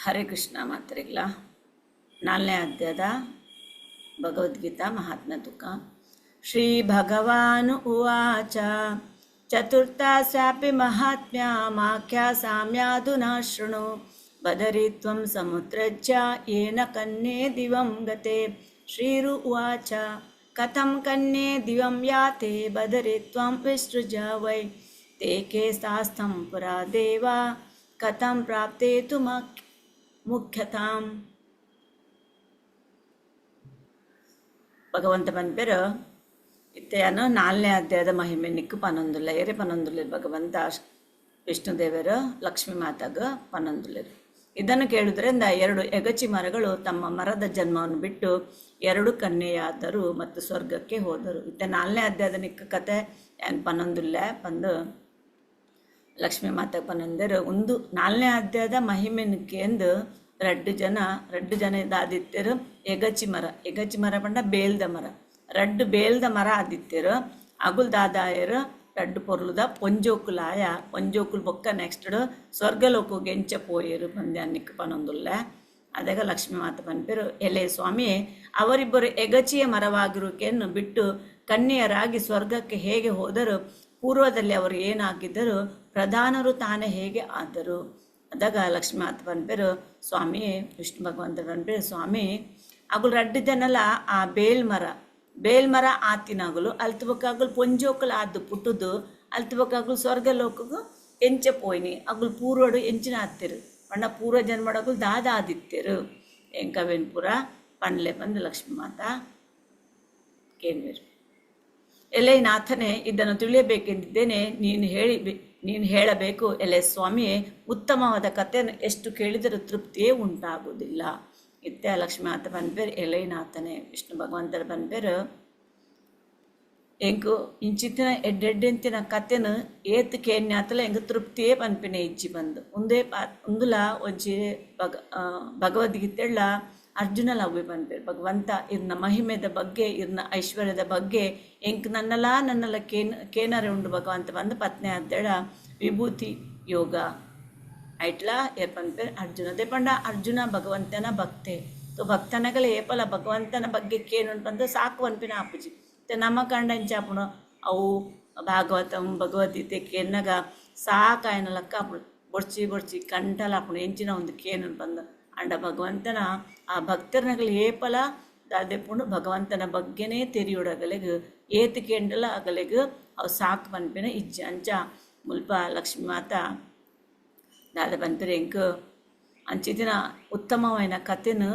ಹರೇ ಕೃಷ್ಣ ಮಾತರಿಗಳ 4ನೇ ಅಧ್ಯಾಯದ ಭಗವದ್ಗೀತಾ ಮಹಾತ್ಮ್ಯ ತುಕ ಶ್ರೀ ಭಗವಾನು ಉವಾಚ ಚತುರ್ಥಾಸ್ಯಾಪಿ ಮಹಾತ್ಮ್ಯಮಾಖ್ಯಾ ಸಾಮ್ಯಾಧುನಾ ಶೃಣು ಬದರಿತ್ವಂ ಸಮುದ್ರಜ್ಯ ಯೇನ ಕನ್ಯೆ ದಿವಂ ಗತೆ ಶ್ರೀರು ಉವಾಚ ಕಥಂ ಕನ್ಯೆ ದಿವಂ ಯಾತೆ ಬದರಿತ್ವಂ ವಿಸೃಜ ವೈ ತೇ ಕೇಸ್ತಾಸ್ಥಂ ಪುರಾ ದೇವ ಕಥಂ ಪ್ರಾಪ್ತೇತು ಮುಖ್ಯತಾಂ. ಭಗವಂತ ಪನ್ಪೆರು ಇತ್ತೆಯನ್ನು 4ನೇ ಅಧ್ಯಾಯದ ಮಹಿಮೆ ನಿಕ್ಕು ಪನೊಂದುಲ್ಲ ಎರೆ ಪನೊಂದುಲ್ಲೇರು ಭಗವಂತ ವಿಷ್ಣುದೇವರು ಲಕ್ಷ್ಮೀ ಮಾತಾಗ ಪನೊಂದುಲ್ಲೇರು. ಇದನ್ನು ಕೇಳುವುದರಿಂದ 2 ಎಗಚಿ ಮರಗಳು ತಮ್ಮ ಮರದ ಜನ್ಮವನ್ನು ಬಿಟ್ಟು 2 ಕನ್ಯೆಯಾದರು ಮತ್ತು ಸ್ವರ್ಗಕ್ಕೆ ಹೋದರು. ಇತ್ತೆ 4ನೇ ಅಧ್ಯಾಯದ ನಿಕ್ಕ ಕತೆ ಏನು ಪನೊಂದುಲ್ಲ ಪಂದು ಲಕ್ಷ್ಮೀ ಮಾತಾಗ ಪನೊಂದರು. ಒಂದು 4ನೇ ಅಧ್ಯಾಯದ ಮಹಿಮೆ ನಿಕ್ಕೆ ಎಂದು 2 ಜನ ಆದಿತ್ಯರು ಎಗಚಿ ಮರ ಪಂಡ ಬೇಲ್ದ ಮರ 2 ಬೇಲ್ದ ಮರ ಆದಿತ್ಯರು ಅಗುಲ್ ದಾದಾಯರು 2 ಪೊರ್ಲುದ ಪೊಂಜೋಕುಲ್ ಬೊಕ್ಕ ನೆಕ್ಸ್ಟ್ ಸ್ವರ್ಗಲೋಕಗೆ ಎಂಚ ಪೋಯರು ಪಂದ್ಯಾನಿಕ್ ಪನೊಂದುಲ್ಲ. ಅದಾಗ ಲಕ್ಷ್ಮೀ ಮಾತ ಪನ್ಪೇರು ಎಲೆ ಸ್ವಾಮಿ ಅವರಿಬ್ಬರು ಎಗಚಿಯ ಮರವಾಗಿರುವಿಕೆಯನ್ನು ಬಿಟ್ಟು ಕನ್ಯೆಯರಾಗಿ ಸ್ವರ್ಗಕ್ಕೆ ಹೇಗೆ ಹೋದರು, ಪೂರ್ವದಲ್ಲಿ ಅವರು ಏನಾಗಿದ್ದರು, ಪ್ರಧಾನರು ತಾನೇ ಹೇಗೆ ಆದರು. ಅದಾಗ ಲಕ್ಷ್ಮೀ ಮಾತ ಪನ್ಪೇರು ಸ್ವಾಮಿ ವಿಷ್ಣು ಭಗವಂತ ಪನ್ಪೇರು ಸ್ವಾಮಿ ಅಗುಲು 2 ಜನಲ ಆ ಬೇಲ್ ಮರ ಆತಿನಾಗಲು ಅಲ್ತುಬಕ್ಕಾಗಲು ಪೊಂಜೋಕಲು ಆದ್ದು ಪುಟ್ಟುದು ಅಲ್ತುಬಕ್ಕಾಗಲು ಸ್ವರ್ಗಲೋಕಗೂ ಎಂಚ ಪೋಯ್ನಿ ಅಗುಲು ಪೂರ್ವಡು ಎಂಚಿನ ಆತ್ತಿರು ಪಂಡ ಪೂರ್ವ ಜನ್ಮಡಗುಲು ದಾದ ಆದಿತ್ಯರು ಎಂಕವೇನ್ ಪುರ ಪಂಡ್ಲೆ ಬಂದು ಲಕ್ಷ್ಮೀ ಮಾತಾ ಕೇನ್ವೇರು. ಎಲೆ ನಾಥನೇ ಇದನ್ನು ತಿಳಿಯಬೇಕೆಂದಿದ್ದೇನೆ, ನೀನು ಹೇಳಬೇಕು. ಎಲೆ ಸ್ವಾಮಿಯೇ ಉತ್ತಮವಾದ ಕಥೆಯನ್ನು ಎಷ್ಟು ಕೇಳಿದರೂ ತೃಪ್ತಿಯೇ ಉಂಟಾಗುವುದಿಲ್ಲ. ಇತ್ತೆ ಲಕ್ಷ್ಮೀ ಮಾತ ಪನ್ಪೇರು ಎಲೆ ನಾಥನೇ ವಿಷ್ಣು ಭಗವಂತರ ಪನ್ಪೇರು ಎಂಕು ಇಂಚಿತ್ತಿನ ಎಡ್ಡೆಡ್ಡೆಂತಿನ ಕಥೆನು ಏತ್ ಕೇನ್ಯಾತಲ ಎಂಗೆ ತೃಪ್ತಿಯೇ ಪನ್ಪಿನ ಇಜ್ಜಿ ಬಂದು ಉಂದುಲ ಒಂಜಿ ಭಗವದ್ಗೀತೆಳ್ಳ ಅರ್ಜುನ ಲವ್ವೆ ಪನ್ಪೇರು ಭಗವಂತ ಇರ್ನ ಮಹಿಮೆದ ಬಗ್ಗೆ ಇರ್ನ ಐಶ್ವರ್ಯದ ಬಗ್ಗೆ ಎಂಕ್ ನನ್ನಲ ಕೇನರೆ ಉಂಡು ಭಗವಂತ ಬಂದು 10ನೇ ಅಧ್ಯಾಯ ವಿಭೂತಿ ಯೋಗ ಐಟ್ಲ ಏರ್ಪನ್ಪೇರು ಅರ್ಜುನದೇ ಪಂಡ ಅರ್ಜುನ ಭಗವಂತನ ಭಕ್ತೆ ಭಕ್ತನಗಲ ಏಪಲ ಭಗವಂತನ ಬಗ್ಗೆ ಕೇನು ಬಂದು ಸಾಕು ಅನ್ಪಿನ ಆಪುಜಿ ನಮ್ಮ ಕಂಡ ಇಂಚಾಪುಣ ಅವು ಭಾಗವತಂ ಭಗವದ್ಗೀತೆ ಕೇನ್ನಾಗ ಸಾಕಾಯನ ಲಕ್ಕ ಬೊಡ್ಚಿ ಕಂಟಲಾಪುಣ ಎಂಚಿನ ಒಂದು ಕೇನು ಬಂದು ಅಂಡ ಭಗವಂತನ ಆ ಭಕ್ತರನಗಲು ಏಪಲ ದಾದೆಪುಂಡು ಭಗವಂತನ ಬಗ್ಗೆನೇ ತೆರಿಯೋಡಗಲೆಗು ಏತು ಕೇಂಡಲ ಅಗಲೆಗು ಅವು ಸಾಕು ಪನ್ಪಿನ ಇಜ್ಜ ಅಂಚ ಮುಲ್ಪ ಲಕ್ಷ್ಮೀ ಮಾತಾ ದಾದ ಪನ್ಪಿರ ಎಂಕು ಅಂಚಿದಿನ ಉತ್ತಮವಾದ ಕಥೆನು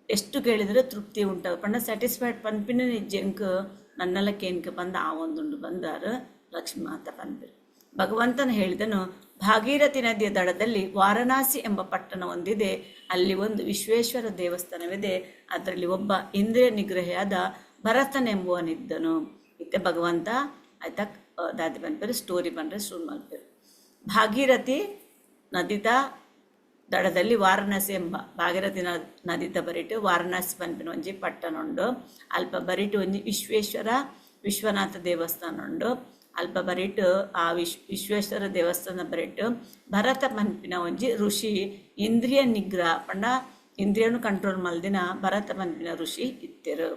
ಎಷ್ಟು ಕೇಳಿದರೆ ತೃಪ್ತಿ ಉಂಟಾಗ ಪಂಡ ಸ್ಯಾಟಿಸ್ಫೈಡ್ ಪನ್ಪಿನ ನಿಜ್ಜೆಂಕು ನನ್ನಲ್ಲ ಕೇನ್ಕ ಬಂದ ಆ ಒಂದುಂಡು ಬಂದಾರು ಲಕ್ಷ್ಮೀ ಮಾತಾ ಪನ್ಪಿರು. ಭಗವಂತನ ಹೇಳಿದನು, ಭಾಗೀರಥಿ ನದಿಯ ದಡದಲ್ಲಿ ವಾರಣಾಸಿ ಎಂಬ ಪಟ್ಟಣ ಒಂದಿದೆ. ಅಲ್ಲಿ ಒಂದು ವಿಶ್ವೇಶ್ವರ ದೇವಸ್ಥಾನವಿದೆ. ಅದರಲ್ಲಿ ಒಬ್ಬ ಇಂದ್ರಿಯ ನಿಗ್ರಹಿಯಾದ ಭರತನೆಂಬುವನಿದ್ದನು. ಇತ್ತೆ ಭಗವಂತ ಆಯ್ತಾ ದಾದಿ ಪನ್ಪೇರು ಸ್ಟೋರಿ ಬಂದರೆ ಶುರು ಮಾಡ್ಪೇರು. ಭಾಗೀರಥಿ ನದಿದ ದಡದಲ್ಲಿ ವಾರಣಾಸಿ ಎಂಬ ಭಾಗೀರಥಿ ನದಿದ ಬರಿಟು ವಾರಣಾಸಿ ಪನ್ಪಿನ ಒಂಜಿ ಪಟ್ಟಣ ಉಂಡು. ಅಲ್ಪ ಬರಿಟು ಒಂಜಿ ವಿಶ್ವನಾಥ ದೇವಸ್ಥಾನ ಉಂಡು. ಅಲ್ಪ ಬರಿಟು ಆ ವಿಶ್ವೇಶ್ವರ ದೇವಸ್ಥಾನ ಬರಿಟು ಭರತ ಪನ್ಪಿನ ಒಂಜಿ ಋಷಿ ಇಂದ್ರಿಯ ನಿಗ್ರಹ ಪಂಡ ಇಂದ್ರಿಯನು ಕಂಟ್ರೋಲ್ ಮಲ್ದಿನ ಭರತ ಪನ್ಪಿನ ಋಷಿ ಇತ್ತೆರು.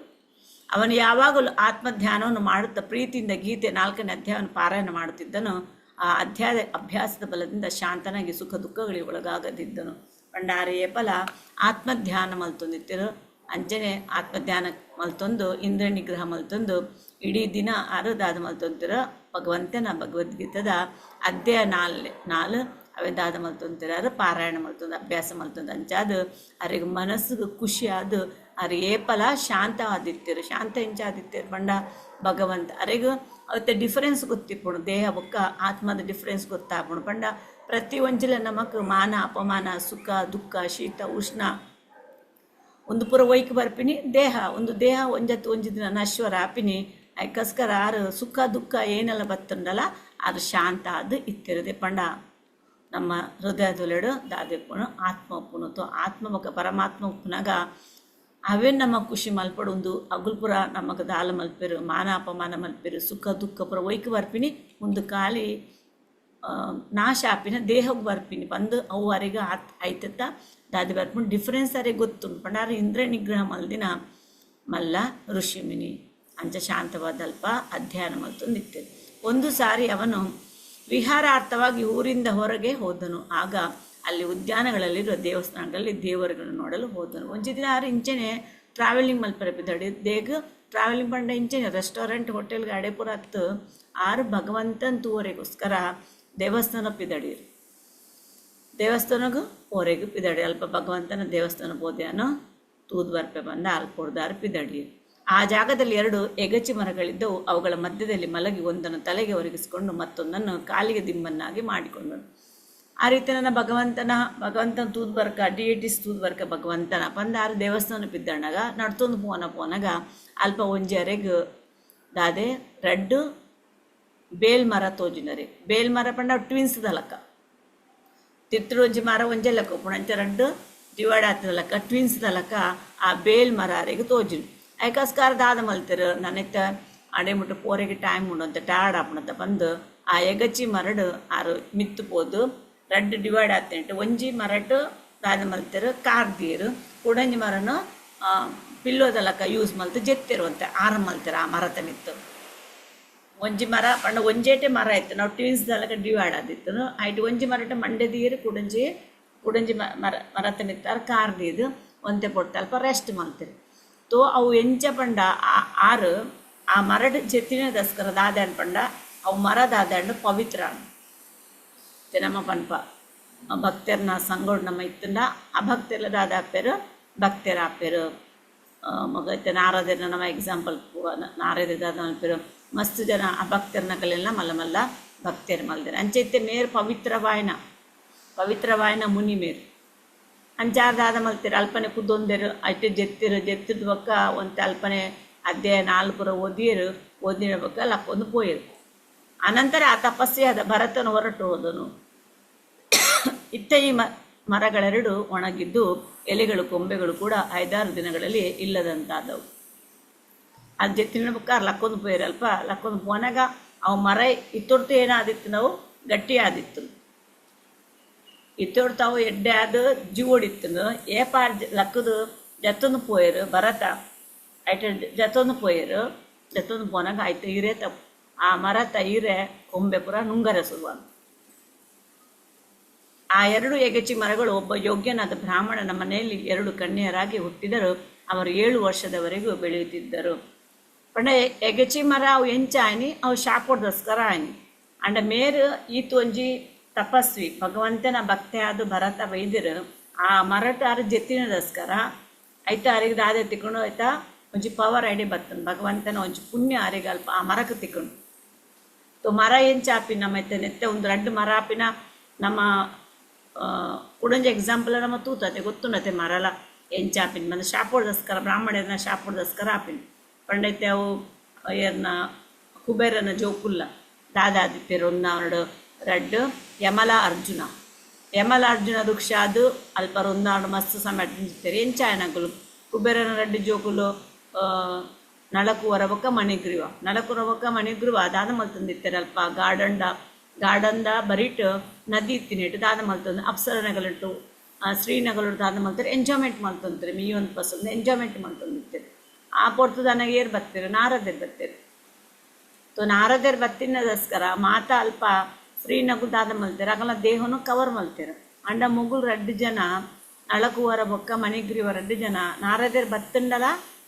ಅವನು ಯಾವಾಗಲೂ ಆತ್ಮಧ್ಯಾನವನ್ನು ಮಾಡುತ್ತಾ ಪ್ರೀತಿಯಿಂದ ಗೀತೆ 4ನೇ ಅಧ್ಯಾಯವನ್ನು ಪಾರಾಯಣ ಮಾಡುತ್ತಿದ್ದನು. ಆ ಅಧ್ಯಾಯದ ಅಭ್ಯಾಸದ ಬಲದಿಂದ ಶಾಂತನಾಗಿ ಸುಖ ದುಃಖಗಳಿಗೆ ಒಳಗಾಗದಿದ್ದನು. ಪಂಡಾರೆಯ ಫಲ ಆತ್ಮಧ್ಯಾನ ಮಲ್ತೊಂದಿತ್ತರು. ಅಂಚನೆ ಆತ್ಮಧ್ಯಾನ ಮಲ್ತೊಂದು ಇಂದ್ರಿಯ ನಿಗ್ರಹ ಮಲ್ತೊಂದು ಇಡೀ ದಿನ ಆರದಾದ ಮಲ್ತೊಂತಿರ ಭಗವಂತನ ಭಗವದ್ಗೀತದ ಅಧ್ಯಾಯ 4 ಅವೆದಾದ ಮಲ್ತೊಂತಿರಾರು ಪಾರಾಯಣ ಮಲ್ತೊಂದು ಅಭ್ಯಾಸ ಮಲ್ತೊಂದು ಅಂಚಾದ ಅವರಿಗೆ ಮನಸ್ಸಿಗೆ ಖುಷಿ ಆದು ಅವ್ರು ಏಪಲ ಶಾಂತ ಆದಿತ್ಯರು ಶಾಂತ ಇಂಚ ಆದಿತ್ಯರು ಪಂಡ ಭಗವಂತ ಅವರಿಗೆ ಅವತ್ತೆ ಡಿಫರೆನ್ಸ್ ಗೊತ್ತಿಪ್ಪುಣು ದೇಹ ಬೊಕ್ಕ ಆತ್ಮದ ಡಿಫರೆನ್ಸ್ ಗೊತ್ತಾಪುಣು ಪಂಡ ಪ್ರತಿ ಒಂಜಿಲ ನಮಕ್ ಮಾನ ಅಪಮಾನ ಸುಖ ದುಃಖ ಶೀತ ಉಷ್ಣ ಒಂದು ಪುರ ಒಯ್ಕೆ ಬರ್ಪಿನಿ ದೇಹ ಒಂಜತ್ತು ಒಂಜಿದಿನ ನಶ್ವರ ಆಪಿನಿ ಐಕಸ್ಕರ ಆರು ಸುಖ ದುಃಖ ಏನೆಲ್ಲ ಬತ್ತುಂಡಲ್ಲ ಅದು ಶಾಂತ ಅದು ಇತ್ತಿರದೆ ಪಂಡ ನಮ್ಮ ಹೃದಯದೊಲೆಡು ದಾದೆಪ್ಪುಣು ಆತ್ಮ ಉಪ್ಪುನು ಆತ್ಮ ಬೊಕ್ಕ ಪರಮಾತ್ಮ ಉಪ್ಪುನಾಗ ಅವೇ ನಮ್ಮ ಖುಷಿ ಮಲ್ಪಡು ಒಂದು ಅಗುಲ್ಪುರ ನಮಗೆ ದಾಲ ಮಲ್ಪೇರು ಮಾನ ಅಪಮಾನ ಮಲ್ಪೇರು ಸುಖ ದುಃಖ ಪುರ ಒಯ್ಕೆ ಬರ್ಪಿನಿ ಒಂದು ಖಾಲಿ ನಾಶ ಆಪಿನ ದೇಹಕ್ಕೆ ಬರ್ಪಿನಿ ಬಂದು ಅವು ಅರಿಗೆ ಆಯ್ತತ್ತ ದಾದಿ ಬರ್ಪಿನ ಡಿಫ್ರೆನ್ಸ್ ಅರಿಗೆ ಗೊತ್ತುಂಟು ಪಂಡಾರ ಇಂದ್ರ ನಿಗ್ರಹ ಮಲ್ದಿನ ಮಲ್ಲ ಋಷಿಮಿನಿ ಅಂಚ ಶಾಂತವಾದ ಅಲ್ಪ ಅಧ್ಯಯನ ಮಲ್ತು ನಿಂತಿದೆ. ಒಂದು ಸಾರಿ ಅವನು ವಿಹಾರಾರ್ಥವಾಗಿ ಊರಿಂದ ಹೊರಗೆ ಹೋದನು. ಆಗ ಅಲ್ಲಿ ಉದ್ಯಾನಗಳಲ್ಲಿರುವ ದೇವಸ್ಥಾನಗಳಲ್ಲಿ ದೇವರುಗಳನ್ನು ನೋಡಲು ಹೋದನು. ಒಂಜಿ ದಿನ ಆರು ಇಂಚೆನೆ ಟ್ರಾವೆಲಿಂಗ್ ಮಲ್ಪರಪಿದಡಿ ದೇಗ ಟ್ರಾವೆಲಿಂಗ್ ಪಂಡ ಇಂಚೆನೆ ರೆಸ್ಟೋರೆಂಟ್ ಹೋಟೆಲ್ಗೆ ಅಡೆಪುರ ಹತ್ತು ಆರು ಭಗವಂತನ ತೂವರೆಗೋಸ್ಕರ ದೇವಸ್ಥಾನ ಪಿದಡೀರು. ದೇವಸ್ಥಾನಗೂ ಓರೆಗೂ ಪಿದಡಿ ಅಲ್ಪ ಭಗವಂತನ ದೇವಸ್ಥಾನ ಬೋದ್ಯಾನೋ ತೂದು ಬರ್ಪೆ ಬಂದ ಅಲ್ಪೊಡ್ದಾರು ಪಿದಡೀರು. ಆ ಜಾಗದಲ್ಲಿ 2 ಎಗಚಿ ಮರಗಳಿದ್ದವು. ಅವುಗಳ ಮಧ್ಯದಲ್ಲಿ ಮಲಗಿ ಒಂದನ್ನು ತಲೆಗೆ ಒರಗಿಸಿಕೊಂಡು ಮತ್ತೊಂದನ್ನು ಕಾಲಿಗೆ ದಿಂಬನ್ನಾಗಿ ಮಾಡಿಕೊಂಡನು. ಆ ರೀತಿ ನನ್ನ ಭಗವಂತನ ತೂದು ಬರ್ಕ ಡಿಯೇಟಿಸ್ ತೂದು ಬರ್ಕ ಭಗವಂತನ ಪಂದ ಆರು ದೇವಸ್ಥಾನ ಪಿದ್ದಣ್ಣಗ ನಡ್ತೊಂದು ಪೋನಗ ಅಲ್ಪ ಒಂಜೆರೆಗ್ ದಾದೆ 2 ಬೇಲ್ ಮರ ತೋಜಿನರೆ. ಬೇಲ್ ಮರ ಪಂಡ ಟ್ವಿನ್ಸ್ ದಲಕ ತಿತ್ತುಡು ಒಂಜಿ ಮರ ಒಂಜೆಲ್ಲಕ ಪುಣಂಚ 2 ಡಿವೈಡ್ ಆಗ್ತದಲಕ ಟ್ವಿನ್ಸ್ ದಲಕ ಆ ಬೇಲ್ ಮರ ಅರೆಗೆ ತೋಜಿನು. ಐಕಸ್ಕಾರ ದಾದ ಮಲ್ತಿರು ನನ್ನೆತ್ತ ಅಡೆ ಮುಟ್ಟು ಪೋರೆಗೆ ಟೈಮ್ ಉಂಡು ಟಯರ್ಡ್ ಆಪಣಂತ ಬಂದು ಆ ಎಗಚಿ ಮರಡು ಆರು ಮಿತ್ತು ಪೋದು 2 ಡಿವೈಡ್ ಆಗ್ತೇನೆ. ಒಂಜಿ ಮರಟು ದಾದ ಮಲ್ತಿರು ಕಾರ್ದೀರು ಕುಡಂಜಿ ಮರನು ಪಿಲ್ಲೋದಲಕ ಯೂಸ್ ಮಲ್ತು ಜೆತ್ತಿರುವಂತೆ ಆರ ಮಲ್ತಿರು ಆ ಮರತ ಮಿತ್ತು. ಒಂಜಿ ಮರ ಪಂಡ ಒಂಜೇಟೆ ಮರ ಇತ್ತು ನಾವು ಟ್ವಿನ್ಸ್ ದಲಕ ಡಿವೈಡ್ ಆದಿತ್ತು ಆಯ್ತು. ಒಂಜಿ ಮರಟ ಮಂಡ್ಯದೀರು ಕುಡಂಜಿ ಮರತ ಮಿತ್ತಾರ ಕಾರ್ದೀದು ಒಂತೆ ಪೊಟ್ಟು ಅಲ್ಪ ರೆಸ್ಟ್ ಮಲ್ತಿರು. ತೋ ಅವು ಎಂಚ ಪಂಡ ಆರು ಆ ಮರಡ್ ಜೆತ್ತಿನದಸ್ಕರ ದಾದಾಂಡ್ ಪಂಡ ಅವು ಮರ ದಾದಾಂಡ್ ಪವಿತ್ರ ನಮ್ಮ ಪನ್ಪ ಭಕ್ತರ್ನ ಸಂಗೋಡ್ ನಮ್ಮ ಇತ್ತಂಡ ಅಭಕ್ತರ್ಲ ದಾದ ಹಾಪೇರು ಭಕ್ತರು ಹಾಪೇರು ಮಗ ನಾರದರ್ನ ನಮ್ಮ ಎಕ್ಸಾಂಪಲ್ ನಾರದ ದಾದ ಮಲ್ಪೇರು ಮಸ್ತ್ ಜನ ಅಭಕ್ತರ್ನಗಳೆಲ್ಲ ಮಲ್ಲ ಮಲ್ಲ ಭಕ್ತರು ಮಲ್ದಾರೆ. ಅಂಚೈತೆ ಮೇರು ಪವಿತ್ರವಾಯನ ಮುನಿ ಮೇರು ಅಂಚಾರು ದಾದ ಮಲ್ತಿರು ಅಲ್ಪನೆ ಕುದ್ದೊಂದೇರು ಅಷ್ಟೇ ಜೆತ್ತಿದ ಬಕ್ಕ ಒಂತೆ ಅಲ್ಪನೆ ಅಧ್ಯಾಯ 4 ಓದಿನ ಬಕ್ಕ ಲಕ್ಕೊಂದು ಪೋಯರು. ಅನಂತರ ಆ ತಪಸ್ಸಿಯಾದ ಭರತನು ಹೊರಟು ಹೋದನು. ಇತ್ತ ಈ ಮರಗಳೆರಡು ಒಣಗಿದ್ದು ಎಲೆಗಳು ಕೊಂಬೆಗಳು ಕೂಡ 5-6 ದಿನಗಳಲ್ಲಿ ಇಲ್ಲದಂತಾದವು. ಅದು ಜೆತ್ತಿನ ಬಕ್ಕ ಲಕ್ಕೊಂದು ಪೋಯರು ಅಲ್ಪ ಲಕ್ಕೊಂದು ಪೋನಾಗ ಅವು ಮರ ಇತ್ತೊಡ್ತು ಏನಾದಿತ್ತು ನಾವು ಗಟ್ಟಿ ಆದಿತ್ತು. ಇತ್ತೊಡ್ತಾವು ಎಡ್ಡೆ ಆದ ಜೀವೋಡಿತ್ತು ಏಪಾರ್ ಲಕ್ಕದು ಜತ್ತೊಂದು ಪೋಯರು ಭರತ ಆಯ್ತು ಜತ್ತೊಂದು ಪೋಯರು ಜತ್ತೊಂದು ಪೋನಾಗ ಆಯ್ತು ಹಿರೇ ತಪ್ಪು ಆ ಮರತ ಹಿರೇ ಕೊಂಬೆ ಪುರ ನುಂಗರ ಸುರುವ. ಆ 2 ಎಗಚಿ ಮರಗಳು ಒಬ್ಬ ಯೋಗ್ಯನಾದ ಬ್ರಾಹ್ಮಣನ ಮನೆಯಲ್ಲಿ 2 ಕನ್ಯರಾಗಿ ಹುಟ್ಟಿದರು. ಅವರು 7 ವರ್ಷದವರೆಗೂ ಬೆಳೆಯುತ್ತಿದ್ದರು. ಪಂಡ ಎಗಚಿ ಮರ ಅವು ಎಂಚ ಆಯ್ನಿ ಅವು ಶಾಪೋಡ್ದಸ್ಕರ ಆಯ್ನಿ ಅಂಡ ಮೇರು ಈತು ಒಂಜಿ ತಪಸ್ವಿ ಭಗವಂತನ ಭಕ್ತಿ ಆದ ಭರತ ವೈದ್ಯರು ಆ ಮರಟ ಆರು ಜೆತ್ತಿನದಸ್ಕರ ಆಯ್ತಾ ಅರಿಗೆ ದಾದೆ ತಿಕ್ಕೊಂಡು ಆಯ್ತಾ ಒಂಜಿ ಪವರ್ ಐಡಿ ಬರ್ತದೆ ಭಗವಂತನ ಒಂಜಿ ಪುಣ್ಯ ಅರಿಗೆ ಅಲ್ಪ ಆ ಮರಕ್ಕೆ ತಿಕ್ಕೊಂಡು ತೋ ಮರ ಎಂಚ ಆಪಿನ ನಮ್ಮ ನೆತ್ತೆ ಒಂದು 2 ಮರ ಆಪಿನ ನಮ್ಮ ಕುಡಂಜಿ ಎಕ್ಸಾಂಪಲ್ ನಮ್ಮ ತೂತತೆ ಗೊತ್ತುಂಡತೆ ಮರಲ ಎಂಚ ಆಪಿನ ಬಂದು ಶಾಪೋಡ್ದಸ್ಕರ ಬ್ರಾಹ್ಮಣರನ್ನ ಶಾಪೋಡ್ದಸ್ಕರ ಆಪಿನ ಪಂಡೈತೆ ಅವು ಏರ್ನ ಕುಬೇರನ ಜೋಕುಲ್ಲ ದಾದಾದಿತ್ಯರು 1-2 ಯಮಲ ಅರ್ಜುನ ವೃಕ್ಷ ಅದು ಅಲ್ಪ 1 ಮಸ್ತ್ ಸಮಯ ಅಡ್ಡಿರ್ತಾರೆ ಎಂಚಾಯನಗಳು ಕುಬೇರನ 2 ಜೋಕುಲು ನಳಕುವರ ಬೊಕ್ಕ ಮಣಿಗ್ರೀವ ದಾದ ಮಲ್ತಂದಿರ್ತಾರೆ ಅಲ್ಪ ಗಾರ್ಡನ್ದ ಬರೀಟ್ ನದಿ ಇತ್ತಿನೇಟು ದಾದ ಮಲ್ತಂದು ಅಪ್ಸರನಗಲಿಟ್ಟು ಶ್ರೀನಗಲು ದಾದ ಮಲ್ತಾರೆ ಎಂಜಾಯ್ಮೆಂಟ್ ಮಲ್ತಂತಾರೆ ಮೀ ಒಂದು ಪಸಂದು ಎಂಜಾಯ್ಮೆಂಟ್ ಮಲ್ತಂದಿರ್ತಾರೆ. ಆ ಪೊರ್ತು ದನಗೆ ಏರ್ ಬರ್ತಾರೆ ನಾರದೇರು ಬರ್ತಾರೆ. ತೋ ನಾರದೇರು ಬತ್ತಿನದಸ್ಕರ ಮಾತಾ ಅಲ್ಪ ಶ್ರೀನಗು ದಾದ ಮಲ್ತಾರೆ ಆಗಲ್ಲ ದೇಹನು ಕವರ್ ಮಲ್ತಾರೆ ಅಂಡ ಮುಗುಲ್ 2 ಜನ ನಳಕುವರ ಬೊಕ್ಕ ಮಣಿಗ್ರೀವ 2 ಜನ ನಾರದೇರು ಬತ್ತಂಡಲ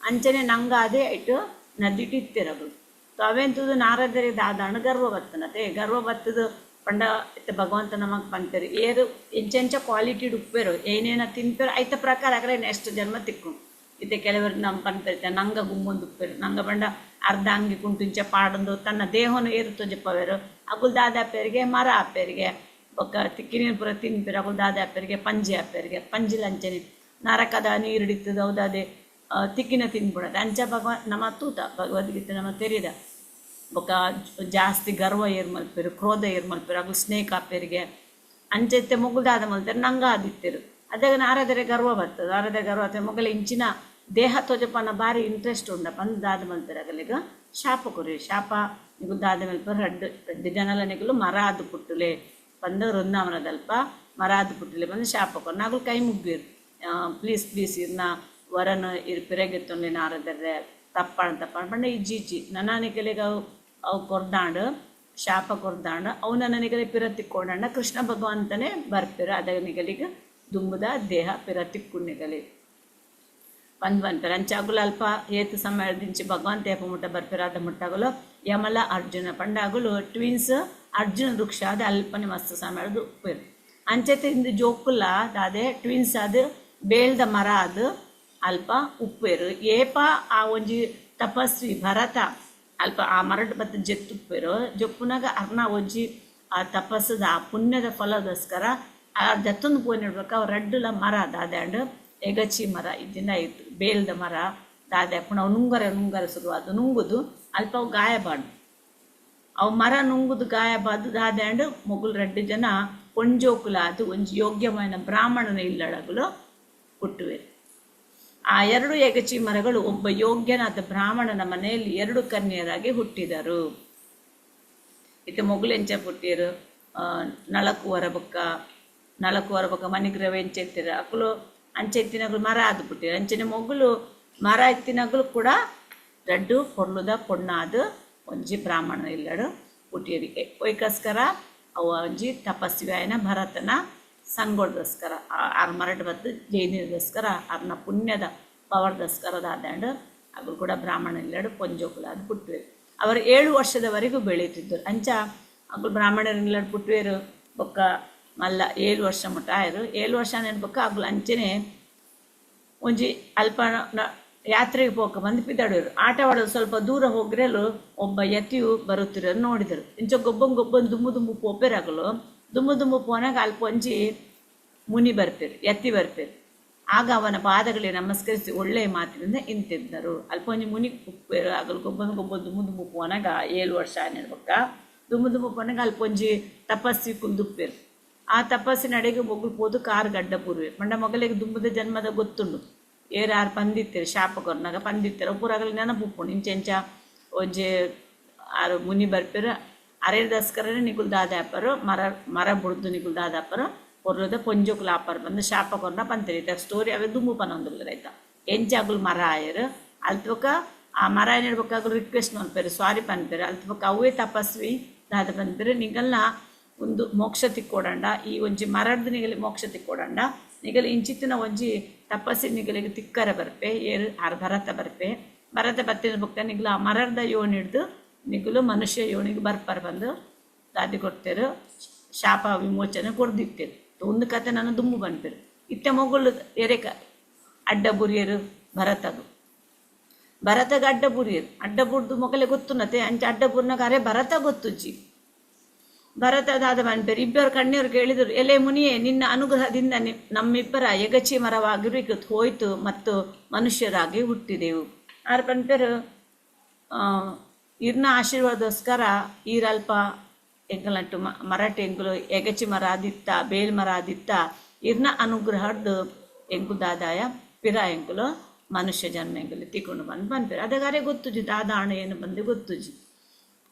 ಅಂಚನೆ ನಂಗಾದೆ ಇಟ್ಟು ನದಿಟ್ಟಿತ್ತಿರಗಳು. ಅವೆಂತದು ನಾರದೇರಿಗೆ ದಾದಾಂಡ ಗರ್ವ ಬತ್ತದು ಪಂಡ ಇತ್ತ ಭಗವಂತ ನಮಗೆ ಪಂತೇರು ಏರು ಎಂಚೆಂಚ ಕ್ವಾಲಿಟಿ ಉಪ್ಪೇರು ಏನೇನ ತಿನ್ಪೇರು ಐತ ಪ್ರಕಾರ ಆಗಲೇ ನೆಕ್ಸ್ಟ್ ಜನ್ಮ ತಿಕ್ಕು ಇತ್ತೆ ಕೆಲವರು ನಮ್ಮ ಪಂತೇರ್ತೆ ನಂಗ ಗುಮ್ಮೊಂದು ಉಪ್ಪೇರು ನಂಗ ಬಂಡ ಅರ್ಧ ಅಂಗಿ ಕುಂಟುಂಚೆ ಪಾಡೊಂದು ತನ್ನ ದೇಹನು ಏರುತ್ತೋ ಜಪ್ಪವೇರು ಅಗುಲ್ ದಾದ ಅಪ್ಪೇರಿಗೆ ಮರ ಅಪ್ಪೇರಿಗೆ ಬೊಕ್ಕ ತಿಕ್ಕಿನ ಪುರ ತಿನ್ಪೇರು ಅಗುಲ್ ದಾದ ಅಪ್ಪೇರಿಗೆ ಪಂಜಿ ಅಪ್ಪೇರಿಗೆ ಪಂಜಿಲಂಚನೆ ನರಕದ ನೀರು ಹಿಡಿತದ ಹೌದಾದೆ ತಿಕ್ಕಿನ ತಿನ್ಬಿಡೋದು ಅಂಚ ನಮ್ಮ ತೂತ ಭಗವದ್ಗೀತೆ ನಮ್ಮ ತೆರೀದ ಬೊಕ್ಕ ಜಾಸ್ತಿ ಗರ್ವ ಏರ್ ಮಲ್ಪೇರು ಕ್ರೋಧ ಏರ್ ಮಲ್ಪೇರು ಅಗುಲ್ ಸ್ನೇಕ್ ಅಪ್ಪೇರಿಗೆ ಅಂಚೆತ್ತೆ ಮುಗುಲ್ದಾದ ಮಲ್ತಾರೆ ನಂಗ ಆದಿತ್ತೇರು ಅದಾಗ ನಾರದರೆ ಗರ್ವ ಬರ್ತದೆ ನಾರದರೆ ಗರ್ವ ಆಗ್ತದೆ ಮೊಗಲ ಇಂಚಿನ ದೇಹ ತೋಜಪನ ಬಾರಿ ಇಂಟ್ರೆಸ್ಟ್ ಉಂಡ ಬಂದು ದಾದ ಮಲ್ಪೆರಗಲಿಗ ಶಾಪ ಕೊರಿ ಶಾಪ ನಿಗು ದಾದ ಮಲ್ಪ ರೆಡ್ಡು ಜನಲ ನಿಗಲು ಮರ ಆದು ಪುಟ್ಟುಲೆ ಬಂದು ವೃಂದಾವನದಲ್ಪ ಮರ ಆದು ಪುಟ್ಟುಲೆ ಬಂದು ಶಾಪ ಕೊರು ನಾಗಲು ಕೈ ಮುಗ್ಗಿರು ಪ್ಲೀಸ್ ಇರ್ನ ವರನ ಇರ್ ಪಿರಗೆತ್ತೊಂದು ನಾರದರೆ ತಪ್ಪಣ ಪಂಡ ಇಜ್ಜಿ ನನಾನಿಕಲಿಗ ಅವು ಕೊರ್ದಾಂಡು ಶಾಪ ಕೊರ್ದಾಂಡು ಅವು ನನ್ನನಿಗಲೆ ಪಿರ ತಿಕ್ಕೊಂಡ ಕೃಷ್ಣ ಭಗವಂತನೇ ಬರ್ಪಿರ ಅದನಿಗಲಿಗೆ ದುಂಬುದ ದೇಹ ಪಿರ ತಿಕ್ಕುಣಿಗಲಿ ಪಂದ್ವಂತರ ಅಂಚಾಗುಲು ಅಲ್ಪ ಏತು ಸಮಯದಿಂಚಿ ಭಗವಂತ ಏಪ ಮುಟ್ಟ ಬರ್ಪಿರ ಅದ ಮುಟ್ಟಾಗಲು ಯಮಲ ಅರ್ಜುನ ಪಂಡಾಗುಲು ಟ್ವಿನ್ಸ್ ಅರ್ಜುನ ವೃಕ್ಷ ಅದು ಅಲ್ಪನೆ ಮಸ್ತ್ ಸಮಯದು ಉಪ್ಪೇರು ಅಂಚೆತೆ ಇಂದು ಜೋಕುಲ್ಲ ದಾದೆ ಟ್ವಿನ್ಸ್ ಅದು ಬೇಳ್ದ ಮರ ಅದು ಅಲ್ಪ ಉಪ್ಪೇರು ಏಪ ಆ ಒಂಜಿ ತಪಸ್ವಿ ಭರತ ಅಲ್ಪ ಆ ಮರಡ್ ಬತ್ತ ಜೆತ್ತುಪ್ಪೇರು ಜೊಪ್ಪುನಾಗ ಅರ್ನ ಒಂಜಿ ಆ ತಪಸ್ಸದ ಆ ಪುಣ್ಯದ ಫಲದೋಸ್ಕರ ಆ ದತ್ತೊಂದು ಪೋಯ್ ನೋಡ್ಬೇಕು ಅವ್ ರಡ್ಡುಲ ಮರ ದಾದ್ಯಾಂಡು ಎಗಚಿ ಮರ ಇದನ್ನ ಇತ್ತು ಬೇಲ್ದ ಮರ ದಾದೆ ಪುನಃ ನುಂಗರ ಶುರು ಅದು ನುಂಗುದು ಅಲ್ಪ ಅವು ಗಾಯಬಾರ್ದು ಅವು ಮರ ನುಂಗುದು ಗಾಯಬಾರ್ದು ದಾದ್ಯಾಂಡು ಮೊಗುಲು 2 ಜನ ಕೊಂಜೋಕುಲ ಅದು ಒಂಜಿ ಯೋಗ್ಯమైన ಬ್ರಾಹ್ಮಣನ ಇಲ್ಲಡಗುಲು ಹುಟ್ಟುವೆ ಆ 2 ಎಗಚಿ ಮರಗಳು ಒಬ್ಬ ಯೋಗ್ಯನಾದ ಬ್ರಾಹ್ಮಣನ ಮನೆಯಲ್ಲಿ 2 ಕನ್ಯರಾಗಿ ಹುಟ್ಟಿದರು. ಇದು ಮೊಗುಲೆಂಚ ಪುಟ್ಟಿರು ನಳಕು ಹೊರಬಕ್ಕ ಮನಿಗ್ರವ ಎಂಚೆತ್ತಿರ ಅಕ್ಕಲು ಅಂಚೆ ಎತ್ತಿನಗಳು ಮರ ಆದು ಪುಟ್ಟಿರು ಅಂಚನೆ ಮೊಗುಲು ಮರ ಎತ್ತಿನಗಳು ಕೂಡ ದಡ್ಡು ಪೊರ್ಲುದ ಪೊಣ್ಣಾದು ಒಂಜಿ ಬ್ರಾಹ್ಮಣ ಇಲ್ಲಡು ಹುಟ್ಟಿಯರಿಗೆ ಒಯ್ಕಸ್ಕರ ಅವ ಒಂಜಿ ತಪಸ್ವಿ ಆಯ್ನ ಭರತನ ಸಂಗೋಡ್ಗೋಸ್ಕರ ಆರು ಮರಡ್ ಬದ್ದು ಜೈನಿಗೋಸ್ಕರ ಅವ್ರನ್ನ ಪುಣ್ಯದ ಪವರ್ದೋಸ್ಕರದಾದ್ಯಾಂಡು ಅವರು ಕೂಡ ಬ್ರಾಹ್ಮಣ ಇಲ್ಲಡು ಪೊಂಜೋಕುಲಾದ ಪುಟ್ಟುವೆ ಅವರು 7 ವರ್ಷದವರೆಗೂ ಬೆಳೀತಿದ್ದರು ಅಂಚ ಅಗಳು ಬ್ರಾಹ್ಮಣರಿಲ್ಲಡು ಪುಟ್ಟುವೇರು ಬೊಕ್ಕ ಮಲ್ಲ 7 ವರ್ಷ ಮುಟ್ಟ ಆಯರು 7 ವರ್ಷ ನೆನ್ಬೊಕ್ಕ ಅಗಳು ಅಂಚನೆ ಒಂಜಿ ಅಲ್ಪ ಯಾತ್ರೆಗೆ ಪೋಕ ಬಂದು ಪಿದಾಡೋರು ಆಟವಾಡೋದು ಸ್ವಲ್ಪ ದೂರ ಹೋಗ್ರೆಲು ಒಬ್ಬ ಯತಿಯು ಬರುತ್ತಿರೋರು ನೋಡಿದರು ಇಂಚ ಗೊಬ್ಬೊಂದು ದುಮ್ಮು ಪೋಪೆರಾಗಲು ದುಮ್ಮು ಪೋನಾಗ ಅಲ್ಪ ಒಂಜಿ ಮುನಿ ಬರ್ಪೇರು ಎತ್ತಿ ಬರ್ಪೇರು ಆಗ ಅವನ ಪಾದಗಳಿಗೆ ನಮಸ್ಕರಿಸಿ ಒಳ್ಳೆಯ ಮಾತಿನಿಂದ ಇಂತಿದ್ದರು ಅಲ್ಪ ಒಂಜಿ ಮುನಿ ಉಪ್ಪೇರು ಆಗಲು ಗೊಬ್ಬೊಂದು ದುಮ್ಮು ಪೋನಾಗ 7 ವರ್ಷ ನೆಡ್ಬಕ್ಕ ದುಮ್ಮು ಪೋನಾಗ ಅಲ್ಪ ಒಂಜಿ ತಪಸ್ಸಿ ಕುಂದುಪ್ಪೇರು ಆ ತಪಸ್ಸಿನ ಅಡೆಗೆ ಮೊಗ್ಲು ಪೋದು ಕಾರು ಗಡ್ಡ ಪೂರ್ವೆ ಮಂಡ ಮೊಗಲಿಗೆ ದುಂಬುದ ಜನ್ಮದ ಗೊತ್ತುಂಡು ಏರಾರು ಪಂದಿತ್ತೇರು ಶಾಪ ಕೊರ್ನಾಗ ಪಂದಿತ್ತೇರು ಪೂರಾಗಲಿ ನೆನಪುಪ್ಪುಂಡು ಇಂಚೆಂಚ ಒಂಜಿ ಆರು ಮುನಿ ಬರ್ಪೇರು ಅರೆದಸ್ಕರನೇ ನಿಗುಲ್ ದಾದಾಪರು ಮರ ಬುಡ್ದು ನಿಗುಲ್ ದಾದಾಪರು ಪೊರ್ಲದ ಪೊಂಜೋಕುಲು ಆಪರು ಬಂದು ಶಾಪ ಕೊರ್ನ ಪಂತೇರಿ ಇತ್ತ ಸ್ಟೋರಿ ಅವೇ ದುಮ್ಮು ಪನೊಂದುಲ್ಲ ಆಯ್ತಾ ಎಂಚಾಗುಲು ಮರ ಆಯರು ಅಲ್ತವಕ್ಕ ಆ ಮರ ಏನಿಡ್ಬೇಕಾಗಲು ರಿಕ್ವೆಸ್ಟ್ ಮನ್ಪೇರು ಸಾರಿ ಪನ್ಪೇರು ಅಲ್ತವಕ್ಕ ಅವೇ ತಪಸ್ವಿ ದಾದ ಪನ್ಪೇರು ನಿಗಲ್ನ ಒಂದು ಮೋಕ್ಷ ತಿಕ್ಕೊಡಂಡ ಈ ಒಂಜಿ ಮರಡ್ದು ನಿಗಲಿ ಮೋಕ್ಷ ತಿಕ್ಕೊಡಂಡ ನಿಗಲಿ ಇಂಚಿತ್ತಿನ ಒಂಜಿ ತಪಸ್ಸಿ ನಿಗಲಿಗೆ ತಿಕ್ಕರ ಬರ್ಪೆ ಏರು ಆರು ಭರತ ಬತ್ತಿನ ಬೊಕ್ಕ ನಿಗಲು ಆ ಮರದ ಯೋಣಿ ಹಿಡ್ದು ನಿಗಲು ಮನುಷ್ಯ ಯೋನಿಗೆ ಬರ್ಪರ್ ಬಂದು ದಾದಿ ಕೊಡ್ತೇರು ಶಾಪ ವಿಮೋಚನೆ ಕೊಡ್ದಿತ್ತೇರು ಒಂದು ಕತೆ ನಾನು ದುಮ್ಮು ಬಂದ್ಪೇರು ಇತ್ತೆ ಮೊಗುಲು ಎರೆಕ ಅಡ್ಡ ಬುರಿಯರು ಭರತಗ ಅಡ್ಡ ಬುರಿಯರು ಅಡ್ಡ ಬುಡ್ದು ಮೊಗಲೆ ಗೊತ್ತುನತೆ ಅಂಚೆ ಅಡ್ಡ ಬುರ್ನಾಗ ಅರೆ ಭರತ ಗೊತ್ತುಜ್ಜಿ ಭರತದಾದ ಬಂದ್ಪೇರು ಇಬ್ಬರು ಕಣ್ಣೀರು ಕೇಳಿದರು ಎಲೆ ಮುನಿಯೇ ನಿನ್ನ ಅನುಗ್ರಹದಿಂದ ನಮ್ಮಿಬ್ಬರ ಎಗಚಿ ಮರವಾಗಿರು ಹೋಯ್ತು ಮತ್ತು ಮನುಷ್ಯರಾಗಿ ಹುಟ್ಟಿದೆವು ಆರು ಬಂದ್ಪೇರು ಇರ್ನ ಆಶೀರ್ವಾದೋಸ್ಕರ ಈರಲ್ಪ ಎಂಕಲಂಟು ಮರಾಠಿ ಎಂಕುಲು ಎಗಚಿ ಮರ ಆದಿತ್ತ ಬೇಲ್ ಮರ ಆದಿತ್ತ ಇರ್ನ ಅನುಗ್ರಹದ್ದು ಎಂಕುದಾದಾಯ ಪಿರ ಎಂಕುಲು ಮನುಷ್ಯ ಜನ್ಮ ಎಂಕುಲು ತಿಕೊಂಡು ಬಂದ್ಪೇರು ಅದಗಾರೆ ಗೊತ್ತುಜಿ ದಾದಾಣ ಏನು ಬಂದು ಗೊತ್ತುಜಿ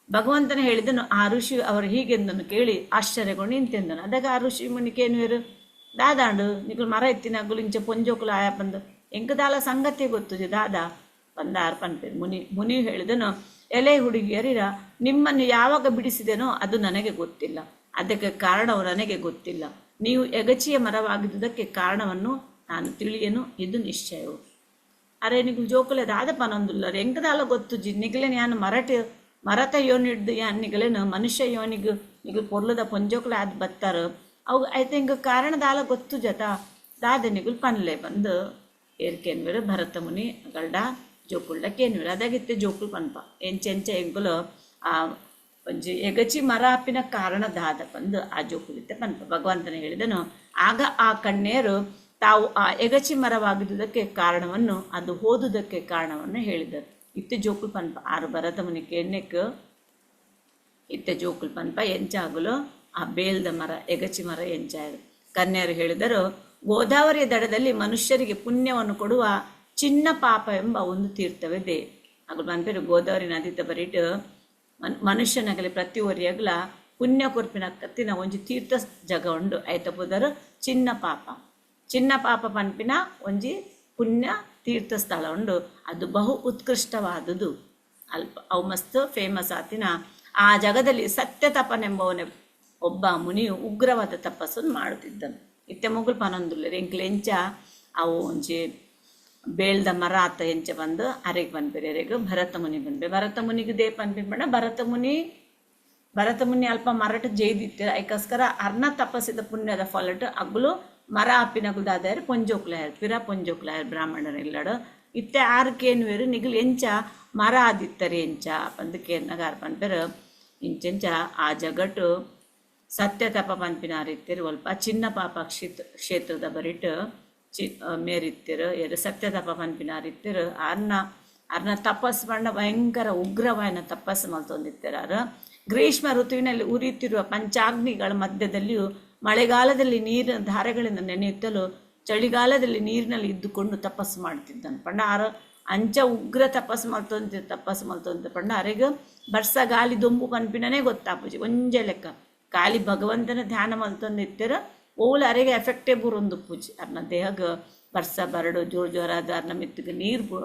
ಭಗವಂತನ ಹೇಳಿದನು ಆ ಋಷಿ ಅವರು ಹೀಗೆಂದನು ಕೇಳಿ ಆಶ್ಚರ್ಯಗೊಂಡು ನಿಂತೆಂದನು ಅದಾಗ ಆ ಋಷಿ ಮುನಿಕೇನುವೇರು ದಾದಾಂಡು ನಿಗುಲು ಮರ ಎತ್ತಿನಾಗುಲು ಇಂಚ ಪೊಂಜೋಕುಲು ಆಯ ಬಂದು ಎಂಕದಾಲ ಸಂಗತಿ ಗೊತ್ತುಜಿ ದಾದಾ ಬಂದಾರು ಪನ್ಪೇರು ಮುನಿ ಹೇಳಿದನು ಎಲೆ ಹುಡುಗಿಯರಿರ ನಿಮ್ಮನ್ನು ಯಾವಾಗ ಬಿಡಿಸಿದೆನೋ ಅದು ನನಗೆ ಗೊತ್ತಿಲ್ಲ ಅದಕ್ಕೆ ಕಾರಣವು ನನಗೆ ಗೊತ್ತಿಲ್ಲ ನೀವು ಎಗಚಿಯ ಮರವಾಗಿದ್ದುದಕ್ಕೆ ಕಾರಣವನ್ನು ನಾನು ತಿಳಿಯನು ಇದು ನಿಶ್ಚಯವು ಅರೆ ನಿಗುಲು ಜೋಕುಲೆ ದಾದ ಪನೊಂದುಲ್ಲರು ಎಂಕದಾಲ ಗೊತ್ತುಜಿ ನಿಗಲೆ ನಾನು ಮರತ ಯೋನಿಡ್ದು ಯಾನ್ ನಿಗಲೇನು ಮನುಷ್ಯ ಯೋನಿಗೆ ನಿಗಲು ಪೊರ್ಲದ ಪೊಂಜೋಕುಲ ಆದ್ ಬತ್ತಾರು ಅವು ಆಯ್ತು ಹಿಂಗೆ ಕಾರಣದಾಲ ಗೊತ್ತು ಜತ ದಾದ ನಿಗುಲು ಪನ್ಲೆ ಬಂದು ಏರ್ಕೇನ್ವೇರು ಭರತ ಮುನಿ ಗಲ್ಡ ಜೋಕುಳ್ಳ ಕೇನ್ವೇರು ಅದಾಗಿತ್ತೆ ಜೋಕುಲು ಪನ್ಪ ಎಂಚೆಂಚ ಎಂಕುಲು ಆ ಒಂಜಿ ಎಗಚಿ ಮರ ಆಪಿನ ಕಾರಣ ದಾದ ಬಂದು ಆ ಜೋಕುಲಿತ್ತೆ ಪನ್ಪ ಭಗವಂತನ ಹೇಳಿದನು ಆಗ ಆ ಕಣ್ಣಿಯರು ತಾವು ಆ ಎಗಚಿ ಮರವಾಗಿದ್ದುದಕ್ಕೆ ಕಾರಣವನ್ನು ಅದು ಓದುವುದಕ್ಕೆ ಕಾರಣವನ್ನು ಹೇಳಿದರು ಇತ್ತೆ ಜೋಕುಲು ಪನ್ಪ ಆರು ಭರತ ಮುನಿ ಕೇಣ್ಣೆಕ್ ಇತ್ತೆ ಜೋಕುಲು ಪನ್ಪ ಎಂಚಾಗುಲು ಆ ಬೇಲ್ದ ಮರ ಎಗಚಿ ಮರ ಎಂಚಾಯರು ಕನ್ಯರು ಹೇಳಿದರು ಗೋದಾವರಿಯ ದಡದಲ್ಲಿ ಮನುಷ್ಯರಿಗೆ ಪುಣ್ಯವನ್ನು ಕೊಡುವ ಚಿನ್ನ ಪಾಪ ಎಂಬ ಒಂದು ತೀರ್ಥವಿದೆ. ಅಗಳು ಪನ್ಪೇರು ಗೋದಾವರಿ ನದಿತ ಬರೀಟ್ ಮನುಷ್ಯನಾಗಲಿ ಪ್ರತಿ ಒರಿಯಾಗಲ ಪುಣ್ಯ ಕೊರ್ಪಿನ ಕತ್ತಿನ ಒಂಜಿ ತೀರ್ಥ ಜಗ ಉಂಡು. ಐತ ಪುದರ್ ಚಿನ್ನ ಪಾಪ ಪನ್ಪಿನ ಒಂಜಿ ಪುಣ್ಯ ತೀರ್ಥ ಸ್ಥಳ ಉಂಡು. ಅದು ಬಹು ಉತ್ಕೃಷ್ಟವಾದುದು. ಅವು ಮಸ್ತ್ ಫೇಮಸ್ ಆತಿನ. ಆ ಜಗದಲ್ಲಿ ಸತ್ಯ ತಪನೆಂಬವನ ಒಬ್ಬ ಮುನಿಯು ಉಗ್ರವಾದ ತಪಸ್ಸನ್ನು ಮಾಡುತ್ತಿದ್ದನು. ಇತ್ತೆ ಮುಗುಲು ಪನೊಂದುಲ್ಲೆ ಎಂಕ್ಲೆಂಚ ಅವು ಒಂಜಿ ಬೇಳ್ದ ಮರ ಆತ ಎಂಚ ಬಂದು ಅರೆಗೆ ಪನ್ಪೇರಿ ಅರೆಗೆ ಭರತ ಮುನಿ ಪನ್ಪೆ. ಭರತ ಮುನಿಗೆ ದೇ ಪನ್ಪಿನ ಭರತ ಮುನಿ ಅಲ್ಪ ಮರಟ ಜೈದಿತ್ತೆ ಐಕೋಸ್ಕರ ಅರ್ನ ತಪಸ್ಸಿದ ಪುಣ್ಯದ ಫಲಟ್ ಅಗ್ಲು ಮರ ಆಪಿನಗುಲು ದಾದಾಯರು ಪೊಂಜೋಕ್ಲಾಯರ್ ಬ್ರಾಹ್ಮಣರ ಇಲ್ಲಡು. ಇತ್ತೆ ಆರ್ಕೇನು ವೇರು ನಿಗಲು ಎಂಚ ಮರ ಆದಿತ್ತರೆ ಎಂಚ ಪಂದಕೇರ್ನಗಾರ ಪನ್ಪೇರು ಇಂಚೆಂಚ ಆ ಜಗಟ್ಟು ಸತ್ಯ ತಪ ಪನ್ಪಿನಾರಿತ್ತೇರು ಒಲ್ಪ ಚಿನ್ನ ಪಾಪ ಕ್ಷೇತ್ರದ ಬರಿಟ್ ಮೇರಿತ್ತೇರು ಎರು ಸತ್ಯ ತಪ ಪನ್ಪಿನಾರಿತ್ತೇರು ಅರ್ನ ತಪಸ್ಸು ಪಂಡ ಭಯಂಕರ ಉಗ್ರವಾದ ತಪಸ್ಸು ಮಲ್ತೊಂದಿತ್ತೇರಾರು. ಗ್ರೀಷ್ಮ ಋತುವಿನಲ್ಲಿ ಉರಿಯುತ್ತಿರುವ ಪಂಚಾಗ್ನಿಗಳ ಮಧ್ಯದಲ್ಲಿಯೂ ಮಳೆಗಾಲದಲ್ಲಿ ನೀರಿನ ಧಾರೆಗಳಿಂದ ನೆನೆಯುತ್ತಲೂ ಚಳಿಗಾಲದಲ್ಲಿ ನೀರಿನಲ್ಲಿ ಇದ್ದುಕೊಂಡು ತಪಸ್ಸು ಮಾಡ್ತಿದ್ದನು ಪಂಡ. ಅಂಚ ಉಗ್ರ ತಪಸ್ಸು ಮಲ್ತೊಂತ ಪಂಡ ಅರೆಗೆ ಬರ್ಸ ಗಾಲಿ ದೊಂಬು ಪನ್ಪಿನೇ ಗೊತ್ತಾಪುಜಿ ಒಂಜೆ ಲೆಕ್ಕ ಗಾಲಿ ಭಗವಂತನ ಧ್ಯಾನ ಮಲ್ತೊಂದಿತ್ತರ ಓಲ್ ಅರೆಗೆ ಎಫೆಕ್ಟೇ ಬೂರೊಂದು ಪೂಜಿ. ಅರ್ನ ದೇಹಗೆ ಬರ್ಸ ಬರಡು ಜೋರಾದ ಅರ್ನ ಮಿತ್ತಿಗೆ ನೀರು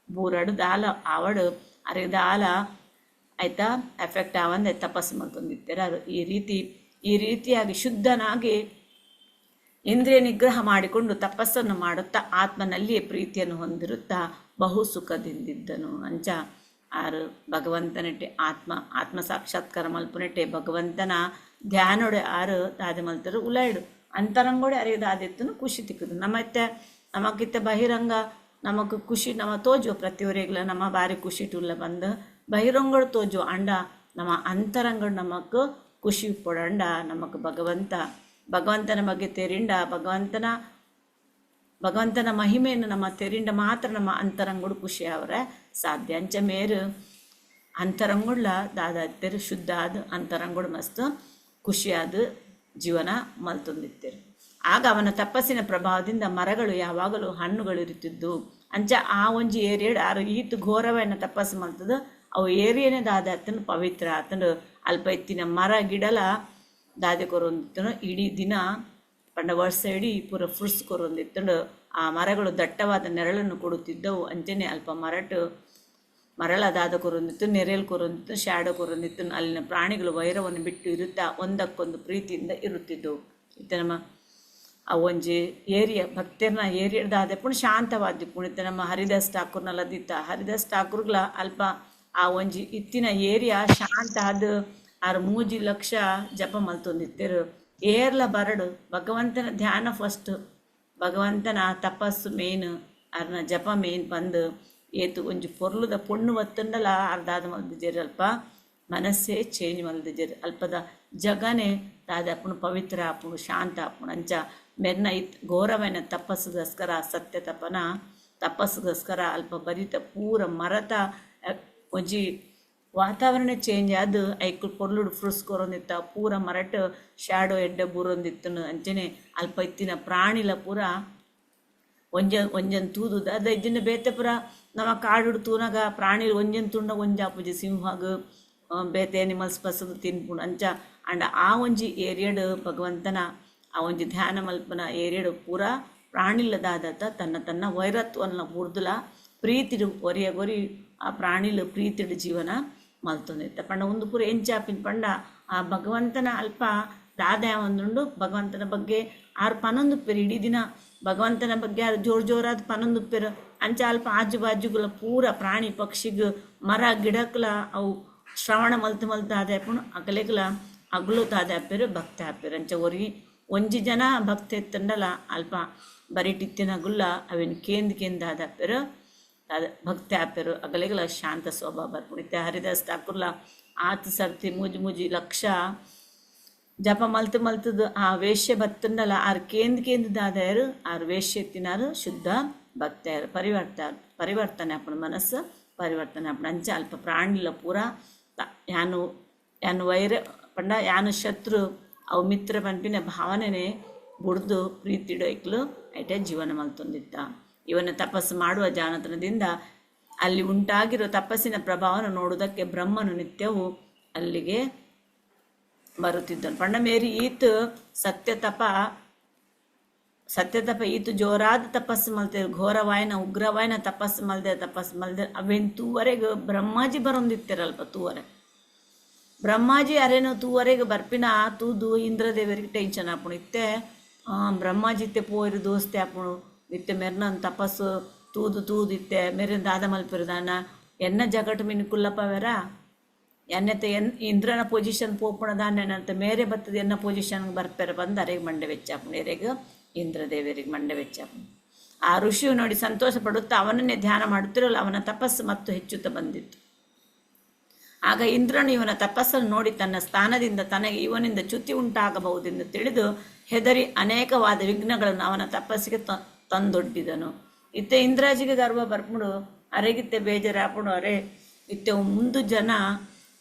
ಬೂರಡು ದಾಲ ಆವಡು ಅರೆಗೆ ದಾಲ ಆಯ್ತಾ ಎಫೆಕ್ಟ್ ಆವಂದೆ ತಪಸ್ಸು ಮಲ್ತೊಂದಿತ್ತರ. ಈ ರೀತಿಯಾಗಿ ಶುದ್ಧನಾಗಿ ಇಂದ್ರಿಯ ನಿಗ್ರಹ ಮಾಡಿಕೊಂಡು ತಪಸ್ಸನ್ನು ಮಾಡುತ್ತಾ ಆತ್ಮನಲ್ಲಿಯೇ ಪ್ರೀತಿಯನ್ನು ಹೊಂದಿರುತ್ತಾ ಬಹು ಸುಖದಿಂದಿದ್ದನು. ಅಂಚ ಆರು ಭಗವಂತನಟ್ಟೆ ಆತ್ಮ ಸಾಕ್ಷಾತ್ಕಾರ ಮಲ್ಪುನಟ್ಟೆ ಭಗವಂತನ ಧ್ಯಾನೊಡೆ ಆರು ದಾದೆ ಮಲ್ತರು ಉಲಾಯ್ಡು ಅಂತರಂಗೋಡೆ ಅರೆ ದಾದೆತ್ತನು ಖುಷಿ ತಿಕ್ಕದು. ನಮಕಿತ್ತ ಬಹಿರಂಗ ನಮಕ್ ಖುಷಿ ನಮ್ಮ ತೋಜು ಪ್ರತಿಯೊರೆಗ್ಲ ನಮ್ಮ ಬಾರಿ ಖುಷಿ ಟುಲ್ಲ ಬಂದು ಬಹಿರಂಗಡು ತೋಜು ಅಂಡ ನಮ್ಮ ಅಂತರಂಗಡು ನಮಕ್ ಖುಷಿ ಪೊಡಂಡ ನಮಕ್ ಭಗವಂತನ ಬಗ್ಗೆ ತೆರಿಂಡ ಭಗವಂತನ ಮಹಿಮೆಯನ್ನು ನಮ್ಮ ತೆರಿಂಡ ಮಾತ್ರ ನಮ್ಮ ಅಂತರಂಗುಡು ಖುಷಿ ಅವರ ಸಾಧ್ಯ. ಅಂಚ ಮೇರು ಅಂತರಂಗುಡ್ಲ ದಾದಾತ್ತೇರು ಶುದ್ಧ ಆದ ಅಂತರಂಗುಡು ಮಸ್ತ್ ಖುಷಿಯಾದ ಜೀವನ ಮಲ್ತೊಂದಿತ್ತೇರು. ಆಗ ಅವನ ತಪಸ್ಸಿನ ಪ್ರಭಾವದಿಂದ ಮರಗಳು ಯಾವಾಗಲೂ ಹಣ್ಣುಗಳು ಇರುತ್ತಿದ್ದು. ಅಂಚ ಆ ಒಂಜಿ ಏರಿಯಡ್ ಆರು ಈತು ಘೋರವನ್ನ ತಪಸ್ಸು ಮಲ್ತದ ಅವು ಏರಿಯನೇ ದಾದಾತನು ಪವಿತ್ರ ಆತನು ಅಲ್ಪ ಎತ್ತಿನ ಮರ ಗಿಡಲ ದಾದೆ ಕೊರೊಂದಿತ್ತನು. ಇಡೀ ದಿನ ಪಂಡ ವರ್ಷ ಇಡೀ ಪೂರ ಫ್ರೂಟ್ಸ್ ಕೊರೊಂದಿತ್ತಂಡು ಆ ಮರಗಳು ದಟ್ಟವಾದ ನೆರಳನ್ನು ಕೊಡುತ್ತಿದ್ದವು. ಅಂಚನೆ ಅಲ್ಪ ಮರಳ ದಾದ ಕೊರೊಂದಿತ್ತು, ನೆರೆಯಲ್ಲಿ ಕೊರೊಂದಿತ್ತು, ಶ್ಯಾಡೋ ಕೊರೊಂದಿತ್ತು. ಅಲ್ಲಿನ ಪ್ರಾಣಿಗಳು ವೈರವನ್ನು ಬಿಟ್ಟು ಇರುತ್ತಾ ಒಂದಕ್ಕೊಂದು ಪ್ರೀತಿಯಿಂದ ಇರುತ್ತಿದ್ದವು. ಇತ್ತೆ ನಮ್ಮ ಆ ಒಂಜಿ ಏರಿಯಾ ಭಕ್ತರ್ನ ಏರಿಯದಾದೆ ಪುಣ ಶಾಂತವಾದಿ ಪುಣಿತ ನಮ್ಮ ಹರಿದಾಸ್ ಠಾಕೂರ್ನಲ್ಲದಿತ್ತ ಹರಿದಾಸ್ ಠಾಕೂರ್ಗಳ ಅಲ್ಪ ಆ ಒಂಜಿ ಇತ್ತಿನ ಏರಿಯಾ ಶಾಂತ ಆದ 3 ಲಕ್ಷ ಜಪ ಮಲ್ತೊಂದಿತ್ತೇರು. ಏರ್ಲ ಬರಡು ಭಗವಂತನ ಧ್ಯಾನ ಫಸ್ಟ್, ಭಗವಂತನ ತಪಸ್ಸು ಮೇನ್, ಅರ್ನ ಜಪ ಮೇನ್ ಬಂದು ಏತು ಒಂಜಿ ಪೊರ್ಲುದ ಪೊಣ್ಣು ಒತ್ತಂಡಲ ಅರ್ಧಾದ ಮಲ್ದಿಜೇರಿ ಅಲ್ಪ ಮನಸ್ಸೇ ಚೇಂಜ್ ಮಲ್ದಿಜೇರಿ ಅಲ್ಪದ ಜಗನೇ ದಾದ ಅಪ್ಪುಣು ಪವಿತ್ರ ಆಪುಣು ಶಾಂತ ಆಪುಣು. ಅಂಚ ಮೆರ್ನ ಘೋರವೈನ ತಪಸ್ಸುಗೋಸ್ಕರ ಸತ್ಯ ತಪಸ್ಸುಗೋಸ್ಕರ ಅಲ್ಪ ಬರಿತ ಪೂರ ಮರತ ಒಂಜಿ ವಾತಾವರಣ ಚೇಂಜ್ ಆದ ಐಕು ಪೊರ್ಲುಡು ಫ್ರೂಟ್ಸ್ ಕೊರೊಂದಿತ್ತ ಪೂರ ಮರಟ್ ಶ್ಯಾಡೋ ಎಡ್ಡೆ ಬೂರೊಂದಿತ್ತನು. ಅಂಚನೆ ಅಲ್ಪ ಇತ್ತಿನ ಪ್ರಾಣಿಲ ಪೂರ ಒಂಜನ್ ತೂದುದು ಅದ ಇಜ್ಜಿನ ಬೇತೆ ಪುರ ನಮ್ಮ ಕಾಡುಡು ತೂನಾಗ ಪ್ರಾಣಿ ಒಂಜನ್ ತುಂಡ ಒಂಜಾಪುಜಿ ಸಿಂಹಗ್ ಬೇತೆ ಎನಿಮಲ್ಸ್ ಪಸದು ತಿನ್ಪುಂಡು. ಅಂಚ ಅಂಡ ಆ ಒಂಜಿ ಏರಿಯಡ್ ಭಗವಂತನ ಆ ಒಂಜಿ ಧ್ಯಾನ ಮಲ್ಪನ ಏರಿಯಡ್ ಪೂರ ಪ್ರಾಣಿಲದಾದತ ತನ್ನ ವೈರತ್ವನ ಬುರ್ದುಲ ಪ್ರೀತಿಡು ಒರಿಯಗೊರಿ ಆ ಪ್ರಾಣಿಲು ಪ್ರೀತಿಡು ಜೀವನ ಮಲ್ತೊಂದಿತ್ತ ಪಂಡ ಒಂದು ಪೂರ ಎಂಚಾಪಿನ ಪಂಡ ಆ ಭಗವಂತನ ಅಲ್ಪ ದಾದ ಒಂದುಂಡು ಭಗವಂತನ ಬಗ್ಗೆ ಆರು ಪನೊಂದುಪ್ಪೆರು ಇಡೀ ದಿನ ಭಗವಂತನ ಬಗ್ಗೆ ಅದು ಜೋರಾದ ಪನೊಂದುಪ್ಪೆರು. ಅಂಚ ಅಲ್ಪ ಆಜು ಬಾಜುಗಳ ಪೂರ ಪ್ರಾಣಿ ಪಕ್ಷಿಗ ಮರ ಗಿಡಕ್ಲ ಅವು ಶ್ರವಣ ಮಲ್ತು ಆದಾಪುಣು ಅಗಲೆಗ್ಲ ಅಗ್ಲು ತಾದಾಪೆರು ಭಕ್ತಿ ಹಾಪೆರು. ಅಂಚ ಒಂಜಿ ಜನ ಭಕ್ತಿ ಎತ್ತಂಡಲ ಅಲ್ಪ ಬರಿಟಿತ್ತಿನ ಗುಲ್ಲ ಅವೇನು ಕೇಂದ್ ಆದಾಪೆರು ಭಕ್ತಿ ಹಾಪೆರು ಅಗಲೆಗ್ಲ ಶಾಂತ ಸ್ವಭಾವ ಬರ್ಪುಣಿತ್ತೆ. ಹರಿದಾಸ್ ಠಾಕೂರ್ಲ ಆತ ಸರ್ತಿ ಮೂಜಿ ಲಕ್ಷ ಜಪ ಮಲ್ತದು ಆ ವೇಷ್ಯ ಬತ್ತಂಡಲ ಆರು ಕೇಂದ್ ದಾದಾಯರು ಆರು ವೇಷ್ಯ ಎತ್ತಿನಾರು ಶುದ್ಧ ಭಕ್ತಿಯಾರು ಪರಿವರ್ತನೆ ಆಪಣ ಮನಸ್ಸು ಪರಿವರ್ತನೆ ಆಪಣ. ಅಂಚ ಅಲ್ಪ ಪ್ರಾಣಿಲ ಪೂರ ಯಾನು ವೈರ ಪಂಡ ಯಾನು ಶತ್ರು ಅವು ಮಿತ್ರ ಪನ್ಪಿನ ಭಾವನೆನೇ ಬುಡ್ದು ಪ್ರೀತಿಡು ಐಕ್ಲು ಐಟೆ ಜೀವನ ಮಲ್ತೊಂದಿತ್ತ. ಇವನ ತಪಸ್ಸು ಮಾಡುವ ಜಾಣತನದಿಂದ ಅಲ್ಲಿ ಉಂಟಾಗಿರೋ ತಪಸ್ಸಿನ ಪ್ರಭಾವವನ್ನು ನೋಡುವುದಕ್ಕೆ ಬ್ರಹ್ಮನು ನಿತ್ಯವೂ ಅಲ್ಲಿಗೆ ಬರುತ್ತಿದ್ದನು. ಪಂಡ ಮೇರಿ ಈತ ಸತ್ಯತಪ ಈತು ಜೋರಾದ ತಪಸ್ಸು ಮಲ್ತೆ ಘೋರವಾಯನ ಉಗ್ರವಾಯನ ತಪಸ್ಸು ಮಲ್ದೆ ಅವೇನು ತೂವರೆಗೆ ಬ್ರಹ್ಮಾಜಿ ಬರೊಂದಿತ್ತಿರಲ್ಪ ತೂವರೆ ಬ್ರಹ್ಮಾಜಿ ಅರೇನು ತೂವರೆಗೆ ಬರ್ಪಿನ ತೂದು ಇಂದ್ರದೇವರಿಗೆ ಟೆನ್ಷನ್ ಆಪುಣು ಇತ್ತೆ ಬ್ರಹ್ಮಾಜಿ ಇತ್ತೆ ಪೋಯಿರು ದೋಸ್ತೆ ಆಪುಣು ಇತ್ತೆ ಮೆರ್ನನ್ ತಪಸ್ಸು ತೂದು ಇತ್ತೆ ಮೆರಿನ ದಾದ ಮಲ್ಪಿರುದಾನ ಎನ್ನ ಜಗಟ್ಟು ಮಿನ್ ಕುಲ್ಲಪ್ಪವೆರ ಎನ್ನತೆ ಇಂದ್ರನ ಪೊಸಿಷನ್ ಪೋಪುಣದಾನಂತ ಮೇರೆ ಬರ್ತದೆ ಎನ್ನ ಪೊಸಿಷನ್ಗೆ ಬರ್ಪೆರ ಬಂದು ಅರೆಗೆ ಮಂಡೆ ವೆಚ್ಚಾಪುಣು ಎರೆಗೆ ಇಂದ್ರದೇವರಿಗೆ ಮಂಡೆ ವೆಚ್ಚಾಪುಣು. ಆ ಋಷಿಯು ನೋಡಿ ಸಂತೋಷ ಪಡುತ್ತಾ ಅವನನ್ನೇ ಧ್ಯಾನ ಮಾಡುತ್ತಿರಲು ಅವನ ತಪಸ್ಸು ಮತ್ತು ಹೆಚ್ಚುತ್ತಾ ಬಂದಿತ್ತು. ಆಗ ಇಂದ್ರನು ಇವನ ತಪಸ್ಸನ್ನು ನೋಡಿ ತನ್ನ ಸ್ಥಾನದಿಂದ ತನಗೆ ಇವನಿಂದ ಚ್ಯುತಿ ಉಂಟಾಗಬಹುದೆಂದು ತಿಳಿದು ಹೆದರಿ ಅನೇಕವಾದ ವಿಘ್ನಗಳನ್ನು ಅವನ ತಪಸ್ಸಿಗೆ ತಂದೊಡ್ಡಿದನು. ಇತ್ತೆ ಇಂದ್ರಾಜಿಗೆ ಗರ್ವ ಬರ್ಪುಡು ಅರೆಗಿತ್ತೆ ಬೇಜಾರಾಪುಡು ಅರೆ ಇತ್ತೆ ಮುಂದು ಜನ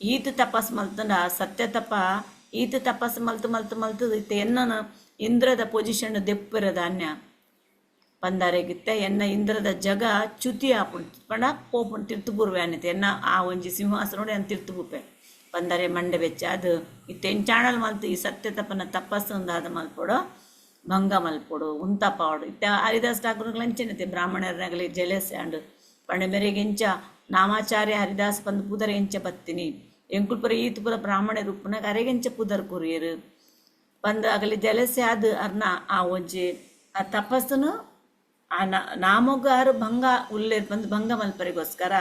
ಈತ ತಪಸ್ ಮಲ್ತಂಡ ಸತ್ಯತಪ ಈತ ತಪಸ್ ಮಲ್ತು ಇತ್ತೆ ಎನ್ನ ಇಂದ್ರದ ಪೊಸಿಷನ್ ದೆಪ್ಪಿರ ಧಾನ್ಯ ಪಂದಾರೆಗಿತ್ತೆ ಎನ್ನ ಇಂದ್ರದ ಜಗ ಚ್ಯುತಿ ಆಪುಣ್ ಪಂಡ ಪೋಪುಣ್ ತಿರ್ತುಪುರ್ವೆ ಅನ್ನತೆ ಎನ್ನ ಆ ಒಂಜಿ ಸಿಂಹಾಸನ ನೋಡಿ ಅನ್ ತಿರ್ತುಪುಪೆ ಪಂದರೆ ಮಂಡೆ ಬೆಚ್ಚ ಅದು ಇತ್ತೆ ಎಂಚಾಣಲ್ ಮಲ್ತು ಈ ಸತ್ಯತಪನ ತಪಸ್ಸೊಂದಾದ ಮಲ್ಪೊಡು ಭಂಗ ಮಲ್ಪೊಡು ಉಂತಪಾಡು ಇತ್ತೆ ಹರಿದಾಸ್ ಠಾಕೂರ್ಗಳು ಅಂಚೆನತೆ ಬ್ರಾಹ್ಮಣರಾಗಲಿ ಜಲಸೆ ಅಂಡು ಪಂಡ ಮೇರೆಗೆ ಎಂಚ ನಾಮಾಚಾರ್ಯ ಹರಿದಾಸ್ ಪಂದು ಪುದರ ಎಂಚ ಬತ್ತಿನಿ ಎಂಕುಲ್ಪುರ ಈತುಪುರ ಬ್ರಾಹ್ಮಣ ರೂಪನಾಗ ಅರೆಗೆಂಚ ಪುದರ್ ಕುರಿಯರು ಪಂದು ಆಗಲಿ ಜಲಸೆ ಅದು ಅರ್ನ ಆ ಒಂಜಿ ಆ ತಪಸ್ಸನು ಆ ನಾಮೊಗ್ಗಾರು ಭಂಗ ಉಲ್ಲೇರ್ ಬಂದು ಭಂಗ ಮಲ್ಪರಿಗೋಸ್ಕರ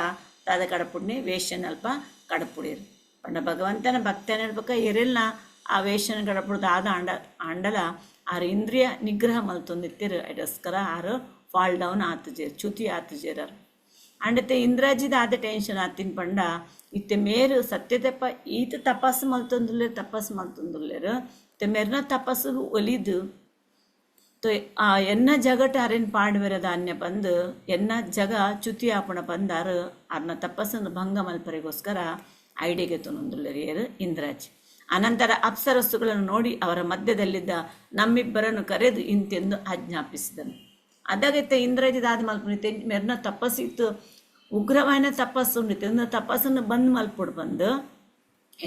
ತಾದ ಕಡಪುಡ್ನಿ ವೇಷನ್ ಅಲ್ಪ ಕಡಪುಡಿರು ಪಂಡ ಭಗವಂತನ ಭಕ್ತನ ಹೇಳ್ಬೇಕ ಎರೆಲ್ನ ಆ ವೇಷನ ಕಡಪುಡ್ದು ಆದ ಆಂಡಲ ಆರು ಇಂದ್ರಿಯ ನಿಗ್ರಹ ಮಲ್ತೊಂದಿತ್ತಿರು ಅದಕ್ಕೋಸ್ಕರ ಆರು ಫಾಲ್ ಡೌನ್ ಆತುಜೇರು ಚ್ಯುತಿ ಆತುಜೇರರು ಅಂಡತೆ ಇಂದ್ರಾಜಿದ ಆದ ಟೆನ್ಷನ್ ಆತಿನ ಪಂಡ ಇತ್ತೆ ಮೇರು ಸತ್ಯದಪ್ಪ ಈತ ತಪಸ್ಸು ಮಲ್ತೊಂದುಲ್ಲೇರು ಇತ್ತೆ ಮೇರ್ನ ತಪಸ್ಸು ಒಲಿದು ಆ ಎನ್ನ ಜಗಟ್ ಅರೆನ್ ಪಾಡ್ವೆರ ಧಾನ್ಯ ಬಂದು ಎನ್ನ ಜಗ ಚ್ಯುತಿ ಆಪಣ ಬಂದಾರು ಅರ್ನ ತಪಸ್ಸನ್ನು ಭಂಗ ಮಲ್ಪರಿಗೋಸ್ಕರ ಐಡಿಗೆ ತೊಂದುಲ್ಲೇರು ಇಂದ್ರಾಜಿ. ಅನಂತರ ಅಪ್ಸರಸ್ಸುಗಳನ್ನು ನೋಡಿ ಅವರ ಮಧ್ಯದಲ್ಲಿದ್ದ ನಮ್ಮಿಬ್ಬರನ್ನು ಕರೆದು ಇಂತೆಂದು ಆಜ್ಞಾಪಿಸಿದನು. ಅದಾಗತ್ತೆ ಇಂದ್ರಾಜಿದಾದ ಮಲ್ಪನಿತ್ತೆ ಮೆರ್ನ ತಪಸ್ಸಿತ್ತು ಉಗ್ರವಾಯಿನ ತಪಸ್ಸು ಉಂಡಿತ್ತು ಅಂದ್ರೆ ತಪಸ್ಸನ್ನು ಬಂದು ಮಲ್ಪೊಡು ಬಂದು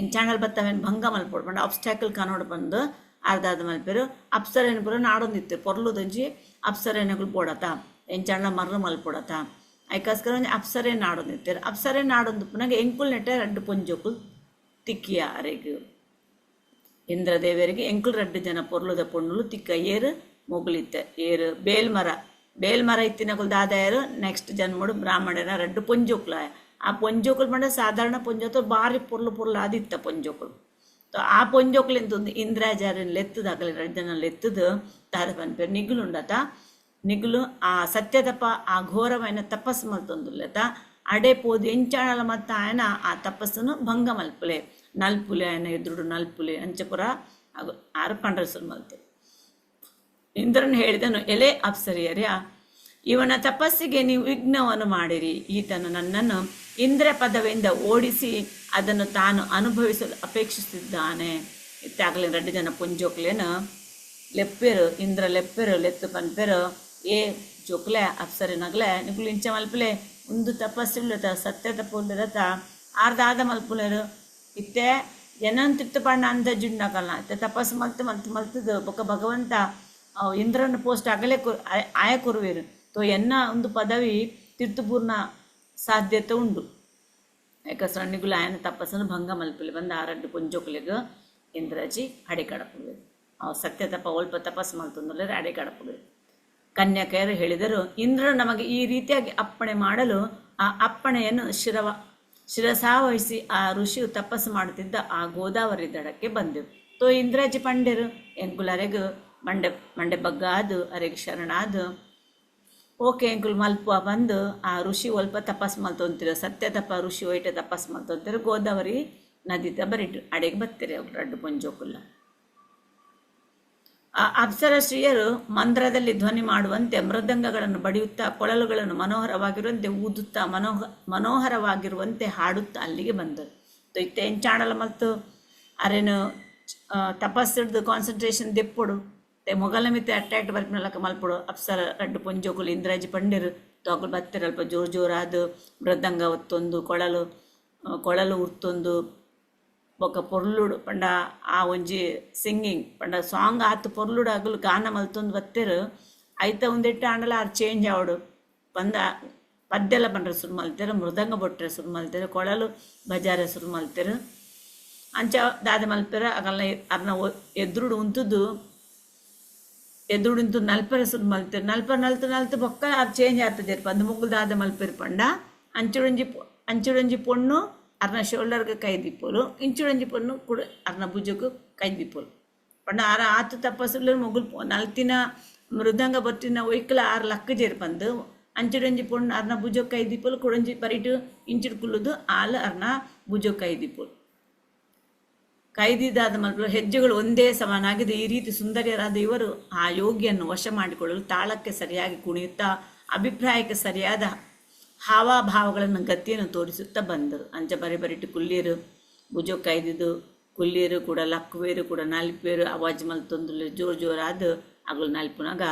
ಎಂಚಾಣಲ್ ಬತ್ತವೇನು ಭಂಗ ಮಲ್ಪೊಡು ಬಂದು ಅಬ್ಸ್ಟ್ಯಾಕಲ್ ಕಾನೋಡು ಬಂದು ಅರ್ಧಾದ ಮಲ್ಪೇರು ಅಪ್ಸರೇನ ಪುರ ನಾಡೊಂದಿತ್ತು ಪೊರ್ಲುದಂಜಿ ಅಪ್ಸರೇನಗಳು ಪೋಡತ ಎಂಚಾಣ ಮರ್ರು ಮಲ್ಪೊಡತ ಅದಕ್ಕೋಸ್ಕರ ಒಂದು ಅಪ್ಸರೇ ನಾಡೊಂದಿತ್ತೇರು ಅಪ್ಸರೇ ನಾಡೊಂದು ಪುನಃ ಎಂಕುಲ್ ನೆಟ್ಟೆ ರಡ್ಡು ಪೊಂಜೋಕುಲ್ ತಿಕ್ಕಿಯ ಅರೆಗೆ ಇಂದ್ರದೇವರಿಗೆ ಎಂಕುಲ್ ರಡ್ಡು ಜನ ಪೊರ್ಲುದ ಪೊಣ್ಣುಲು ತಿಕ್ಕ ಏರು ಮೊಗಲಿತ್ತೆ ಏರು ಬೇಲ್ಮರ ಇತ್ತಿನಕುಲ್ ದಾದಾಯರು ನೆಕ್ಸ್ಟ್ ಜನ್ಮಡು ಬ್ರಾಹ್ಮಣರ ರಡ್ಡು ಪೊಂಜೋಕ್ಲ ಆ ಪೊಂಜೋಕುಲ್ ಬಂದ ಸಾಧಾರಣ ಪೊಂಜೋತು ಭಾರಿ ಪೊರ್ಲು ಆದಿತ್ತ ಪೊಂಜೋಕುಲು ಆ ಪೊಂಜೋಕ್ಲಿಂತ ಒಂದು ಇಂದ್ರಾಚಾರ್ಯನ ಲೆತ್ತದ ಆಗಲಿ ರಡ್ಡು ಜನ ಲೆತ್ತದು ದಾದ ಪನ್ಪೇರು ನಿಗುಲು ಉಂಡತ ನಿಗುಲು ಆ ಸತ್ಯದಪ್ಪ ಆ ಘೋರమైన ತಪಸ್ಸು ಮಲ್ತೊಂದುಲ್ಲತ ಅಡೆ ಪೋದು ಎಂಚಾಣಲ ಮತ್ತು ఆయన ಆ ತಪಸ್ಸನ್ನು ಭಂಗ ಮಲ್ಪುಲೆ ನಲ್ಪುಲೆ ఆయన ಎದುರುಡು ನಲ್ಪುಲೆ ಅಂಚಪುರ ಹಾಗೂ ಆರು ಪಂಡ್ರಸರು ಮಲ್ತೆ. ಇಂದ್ರನು ಹೇಳಿದನು, ಎಲೆ ಅಪ್ಸರಿಯರ್ಯ, ಇವನ ತಪಸ್ಸಿಗೆ ನೀವು ವಿಘ್ನವನ್ನು ಮಾಡಿರಿ. ಈತನು ನನ್ನನ್ನು ಇಂದ್ರ ಪದವಿಯಿಂದ ಓಡಿಸಿ ಅದನ್ನು ತಾನು ಅನುಭವಿಸಲು ಅಪೇಕ್ಷಿಸಿದ್ದಾನೆ. ಇತ್ತಾಗಲಿ ರಡ್ಡು ಜನ ಪುಂಜೋಕ್ಲೇನು ಲೆಪ್ಪೆರು ಇಂದ್ರ ಲೆಪ್ಪೆರು ಲೆತ್ತು ಪನ್ಪೆರು ಏ ಜೋಕ್ಲೆ ಅಪ್ಸರಿನಗ್ಲೆ ನಿಗುಲು ಇಂಚ ಮಲ್ಪಲೆ ಒಂದು ತಪಸ್ಸಿಲ್ಲತ ಸತ್ಯ ತಪ್ಪುಲ್ಲದತ ಆರ್ದಾದ ಮಲ್ಪುಲೇರು ಇತ್ತೆ ಜನನ್ ತಿರ್ತಪಣ್ಣ ಅಂದ ಜುಂಡಕಲ್ಲ ಇತ್ತೆ ತಪಸ್ಸು ಮಲ್ತದು ಬೊಕ್ಕ ಭಗವಂತ ಇಂದ್ರನ ಪೋಸ್ಟ್ ಆಗಲೇ ಆಯ ಕೊರುವೇರು ತೋ ಎನ್ನ ಒಂದು ಪದವಿ ತಿರ್ತುಪೂರ್ಣ ಸಾಧ್ಯತೆ ಉಂಡು. ಯಾಕೆ ಸಣ್ಣಿಗುಲು ಆಯನ ತಪಸ್ಸನ್ನು ಭಂಗ ಮಲ್ಪಲೆ ಬಂದು ಆರಡ್ಡು ಪುಂಜೋಕ್ಲಿಗೆ ಇಂದ್ರಾಜಿ ಅಡೆ ಕಡಪುವೆ ಅವು ಸತ್ಯ ತಪ ಒಲ್ಪ ತಪಸ್ಸು ಮಲ್ತಂದ್ರೆ ಅಡೆ ಕಡಪುವೆ. ಕನ್ಯಕೆಯರು ಹೇಳಿದರು, ಇಂದ್ರನು ನಮಗೆ ಈ ರೀತಿಯಾಗಿ ಅಪ್ಪಣೆ ಮಾಡಲು ಆ ಅಪ್ಪಣೆಯನ್ನು ಶಿರಸಾವಹಿಸಿ ಆ ಋಷಿಯು ತಪಸ್ಸು ಮಾಡುತ್ತಿದ್ದ ಆ ಗೋದಾವರಿ ದಡಕ್ಕೆ ಬಂದೆವು. ತೋ ಇಂದ್ರಾಜಿ ಪಂಡೆರು ಎಂಕುಲರೆಗೂ ಮಂಡೆ ಬಗ್ಗಾದು ಅರೆಗೆ ಶರಣಾದು ಓಕೆ ಎಂಕುಲ್ ಮಲ್ಪುವ ಬಂದು ಆ ಋಷಿ ಒಲ್ಪ ತಪಸ್ಸು ಮಲ್ತೊಂತಿರೋ ಸತ್ಯ ತಪ ಋಷಿ ಒಯ್ಟ ತಪಸ್ಸು ಮಲ್ತೊಂತಿರೋ ಗೋದಾವರಿ ನದಿ ಬರಿಟ್ಟು ಅಡೆಗೆ ಬರ್ತೀರಿ ಅವ್ರು ರಡ್ಡು ಪುಂಜೋಕುಲ್ಲ. ಆ ಅಪ್ಸರ ಸ್ತ್ರೀಯರು ಮಂದ್ರದಲ್ಲಿ ಧ್ವನಿ ಮಾಡುವಂತೆ ಮೃದಂಗಗಳನ್ನು ಬಡಿಯುತ್ತಾ ಕೊಳಲುಗಳನ್ನು ಮನೋಹರವಾಗಿರುವಂತೆ ಊದುತ್ತಾ ಮನೋಹರವಾಗಿರುವಂತೆ ಹಾಡುತ್ತಾ ಅಲ್ಲಿಗೆ ಬಂದರು. ಇತ್ತೆ ಎಂಚಾಣಲ ಮತ್ತು ಅರೇನು ತಪಸ್ಸಿಡ್ದು ಕಾನ್ಸಂಟ್ರೇಷನ್ ದೆಪ್ಪೊಡು ಮೊಗಲ ಮಿತ್ತೆ ಅಟ್ರಾಕ್ಟ್ ಬರ್ಪಿನಲಕ ಮಲ್ಪಡು ಅಪ್ಸರ ರಡ್ಡು ಪೊಂಜೋಕುಲು ಇಂದ್ರಾಜಿ ಪಂಡಿರು ತೋಕುಲು ಬತ್ತಿರ ಅಲ್ಪ ಜೋರು ಜೋರಾದು ಮೃದಂಗ ಒತ್ತೊಂದು ಕೊಳಲು ಉರ್ತೊಂದು ಬೊಕ್ಕ ಪೊರ್ಲುಡು ಪಂಡ ಆ ಒಂಜಿ ಸಿಂಗಿಂಗ್ ಪಂಡ ಸಾಂಗ್ ಆತು ಪೊರ್ಲುಡು ಅಗಲು ಗಾನ ಮಲ್ತೊಂದು ಬತ್ತಿರು ಐತ ಒಂದೆಟ್ಟು ಆಂಡಲ ಆರು ಚೇಂಜ್ ಆವಡು ಪಂದ ಪದ್ದೆಲ್ಲ ಪಂಡ್ರೆ ಸುರು ಮಲ್ತೆರು ಮೃದಂಗ ಬೊಟ್ಟರೆ ಸುರು ಮಲ್ತೆರು ಕೊಳಲು ಬಜಾರೆ ಸುರು ಮಲ್ತೆರು ಅಂಚ ದಾದ ಮಲ್ಪೆರ ಅಗಲ್ನ ಅರ್ನ ಎದುರುಡು ಉಂತುದು ಎದುರುಡು ನಲ್ಪೆರ ಸುರು ಮಲ್ತೆರು ನಲ್ತು ಬೊಕ್ಕ ಅದು ಚೇಂಜ್ ಆಗ್ತದೆ ಪಂದು ಮುಗ್ಗು ದಾದ ಮಲ್ಪೆರು ಪಂಡ ಅಂಚುಡೊಂಜಿ ಪೊಣ್ಣು ಅರ್ನ ಶೋಲ್ಡರ್ಗೆ ಕೈ ದಿಪ್ಪೋಲು ಇಂಚುಡೊಂಜಿ ಪೊಣ್ಣು ಕೂಡ ಅರ್ನ ಭುಜಕ್ಕೂ ಕೈ ದಿಪ್ಪೋಲು ಪಂಡ ಆರ ಆತು ತಪ್ಪಸುಲು ಮೊಗುಲು ನಲ್ತಿನ ಮೃದಂಗ ಬೊಟ್ಟಿನ ಒಯ್ಕಲ ಆರು ಲಕ್ಕ ಜೇರು ಪಂದು ಅಂಚುಡೊಂಜಿ ಪೊಣ್ಣು ಅರ್ನ ಭುಜಕ್ಕೆ ಕೈ ದಿಪ್ಪೋಲು ಕುಡೊಂಜಿ ಪರಿಟು ಇಂಚುಡು ಕುಲ್ಲುದು ಆಲು ಅರ್ನ ಭುಜಕ್ಕೆ ಕೈ ದಿಪ್ಪೋಲು ಕೈದಿದಾದ ಮಲ್ಪಲು ಹೆಜ್ಜೆಗಳು ಒಂದೇ ಸಮನಾಗಿದೆ. ಈ ರೀತಿ ಸುಂದರಿಯರಾದ ಇವರು ಆ ಯೋಗಿಯನ್ನು ವಶ ಮಾಡಿಕೊಳ್ಳಲು ತಾಳಕ್ಕೆ ಸರಿಯಾಗಿ ಕುಣಿಯುತ್ತಾ ಅಭಿಪ್ರಾಯಕ್ಕೆ ಸರಿಯಾದ ಹಾವಭಾವಗಳನ್ನು ಗತಿಯನ್ನು ತೋರಿಸುತ್ತಾ ಬಂದರು. ಅಂಚ ಬರಿಬರಿಟ್ಟು ಕುಲ್ಲೀರು ಭುಜೋ ಕೈದಿದ್ದು ಕುಲ್ಲೀರು ಕೂಡ ಲಕ್ಕುವೇರು ಕೂಡ ನಲ್ಪೇರು ಅವಾಜ್ ಮಲ್ತೊಂದು ಜೋರು ಜೋರಾದ ಅಗಲು ನಲ್ಪುನಾಗ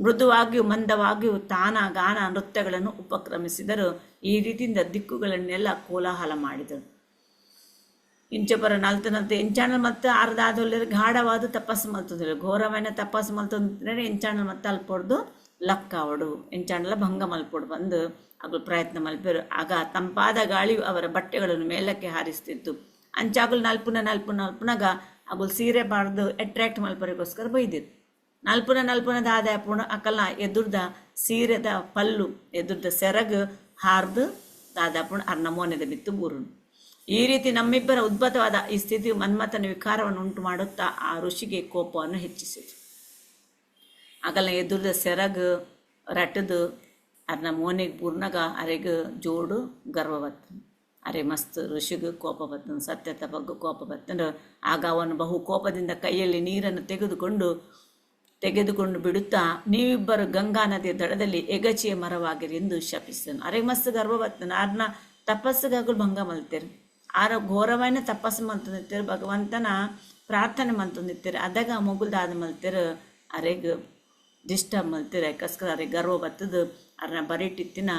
ಮೃದುವಾಗಿಯೂ ಮಂದವಾಗಿಯೂ ತಾನ ಗಾನ ನೃತ್ಯಗಳನ್ನು ಉಪಕ್ರಮಿಸಿದರು. ಈ ರೀತಿಯಿಂದ ದಿಕ್ಕುಗಳನ್ನೆಲ್ಲ ಕೋಲಾಹಲ ಮಾಡಿದರು. ಇಂಚಪರ ನಲ್ತನಂತೆ ಎಂಚಾಣಲ್ ಮತ್ತು ಅರ್ಧಾದೊಲ್ಲೆರು ಗಾಢವಾದ ತಪಸ್ಸು ಮಲ್ತಂದ್ರೆ ಘೋರమైన ತಪಸ್ಸು ಮಲ್ತಂದ್ರೆ ಎಂಚಾಣಲ್ ಮತ್ತು ಅಲ್ಪೊಡ್ದು ಲಕ್ಕಾವಡು ಎಂಚಾಣಲ ಭಂಗ ಮಲ್ಪೊಡು ಬಂದು ಅಗಲು ಪ್ರಯತ್ನ ಮಲ್ಪೇರು. ಆಗ ತಂಪಾದ ಗಾಳಿಯು ಅವರ ಬಟ್ಟೆಗಳನ್ನು ಮೇಲಕ್ಕೆ ಹಾರಿಸ್ತಿತ್ತು. ಅಂಚಾಗಲು ನಲ್ಪುನಾಗ ಅಗಲು ಸೀರೆ ಬಾರ್ದು ಅಟ್ರಾಕ್ಟ್ ಮಲ್ಪರಿಗೋಸ್ಕರ ಬೈದಿತ್ತು. ನಲ್ಪುನದ ಆದಾಯ ಪೂರ್ಣ ಅಕಲ್ನ ಎದುರ್ದ ಸೀರೆದ ಪಲ್ಲು ಎದುರ್ದ ಸೆರಗು ಹಾರ್ದು ದಾದಾಪುಣ ಅರ್ನ ಮೋನೆದ ಬಿತ್ತು ಬೂರುನು. ಈ ರೀತಿ ನಮ್ಮಿಬ್ಬರ ಉದ್ಭತವಾದ ಈ ಸ್ಥಿತಿಯು ಮನ್ಮಥನ ವಿಕಾರವನ್ನು ಉಂಟು ಮಾಡುತ್ತಾ ಆ ಋಷಿಗೆ ಕೋಪವನ್ನು ಹೆಚ್ಚಿಸಿತು. ಅಗಲ್ನ ಎದುರ್ದ ಸೆರಗು ರಟದು ಅರ್ನ ಮೋನೆಗೆ ಬೂರ್ನಾಗ ಅರೆಗೆ ಜೋಡು ಗರ್ವ ಬರ್ತನು. ಅರೆ ಮಸ್ತ್ ಋಷಿಗೂ ಕೋಪ ಬರ್ತನು, ಸತ್ಯತ ಬಗ್ಗೆ ಕೋಪ ಬರ್ತಂದ್ರೆ ಆಗ ಅವನು ಬಹು ಕೋಪದಿಂದ ಕೈಯಲ್ಲಿ ನೀರನ್ನು ತೆಗೆದುಕೊಂಡು ಬಿಡುತ್ತಾ ನೀವಿಬ್ಬರು ಗಂಗಾ ನದಿಯ ದಡದಲ್ಲಿ ಎಗಚಿಯ ಮರವಾಗಿರಿ ಎಂದು ಶಪಿಸ್ತನು. ಅರೆ ಮಸ್ತ್ ಗರ್ವ ಬರ್ತನು. ಅರ್ನ ತಪಸ್ಸಿಗಾಗಲು ಭಂಗ ಮಲ್ತೇರು. ಆರ ಘೋರವಾಯಿನ ತಪಸ್ಸು ಮಲ್ತೊಂದಿತ್ತೇರು, ಭಗವಂತನ ಪ್ರಾರ್ಥನೆ ಮಲ್ತೊಂದಿತ್ತೇರು. ಅದಾಗ ಮೊಗುಲ್ದಾದ ಮಲ್ತೇರು ಅರೆಗೆ ಡಿಸ್ಟರ್ಬ್ ಮಲ್ತೇರು. ಯಾಕಸ್ಕರ ಅರೆಗೆ ಗರ್ವ ಬರ್ತದು. ಅರ್ನ ಬರಿಟಿತ್ತಿನ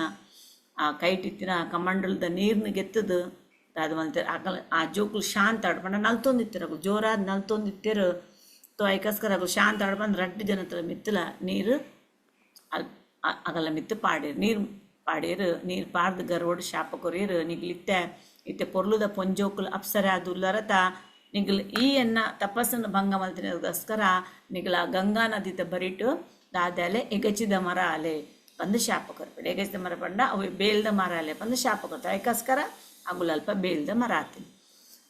ಆ ಕೈಟಿತ್ತಿನ ಕಮಂಡಲದ ನೀರ್ನ ಗೆತ್ತದು ದಾದ ಮಲ್ತೇರು. ಆ ಜೋಕುಲು ಶಾಂತ ಆಡ್ಪಂಡ ನಲ್ತೊಂದಿತ್ತೇರು. ಅಗಲು ಜೋರಾದ ನಲ್ತೊಂದಿತ್ತೇರು. ತೋ ಐಕಸ್ಕರ ಅಗಲು ಶಾಂತ ಆಡ್ಬಂದು ರಡ್ಡು ಜನತ್ರ ಮಿತ್ತಲ ನೀರು ಅಗಲ ಮಿತ್ತು ಪಾಡೇರು. ನೀರು ಪಾಡ್ದು ಗರ್ವೋಡು ಶಾಪ ಕೊರಿಯರು ನಿಗ್ಲಿತ್ತೆ ಇತ್ತೆ ಪೊರ್ಲುದ ಪೊಂಜೋಕುಲು ಅಪ್ಸರ ಅದುಲ್ಲರತ ನಿಗಲ್ ಈ ಎನ್ನ ತಪಸ್ಸನ್ನು ಭಂಗ ಮಲ್ತಿನಗೋಸ್ಕರ ನಿಗಲ ಗಂಗಾ ನದಿತ ಬರಿಟು ದಾದಾಲೆ ಎಗಚಿದ ಮರ ಅಲೆ ಬಂದು ಶಾಪ ಕೊರ್ಬೇಡಿ. ಎಗಚಿದ ಮರ ಪಂಡ ಅವು ಬೇಲ್ದ ಮರ ಅಲೆ ಬಂದು ಶಾಪ ಕೊಡ್ತಾರೆ. ಐಕಸ್ಕರ ಅಗುಲಲ್ಪ ಬೇಲ್ದ ಮರ ಆತೀನಿ.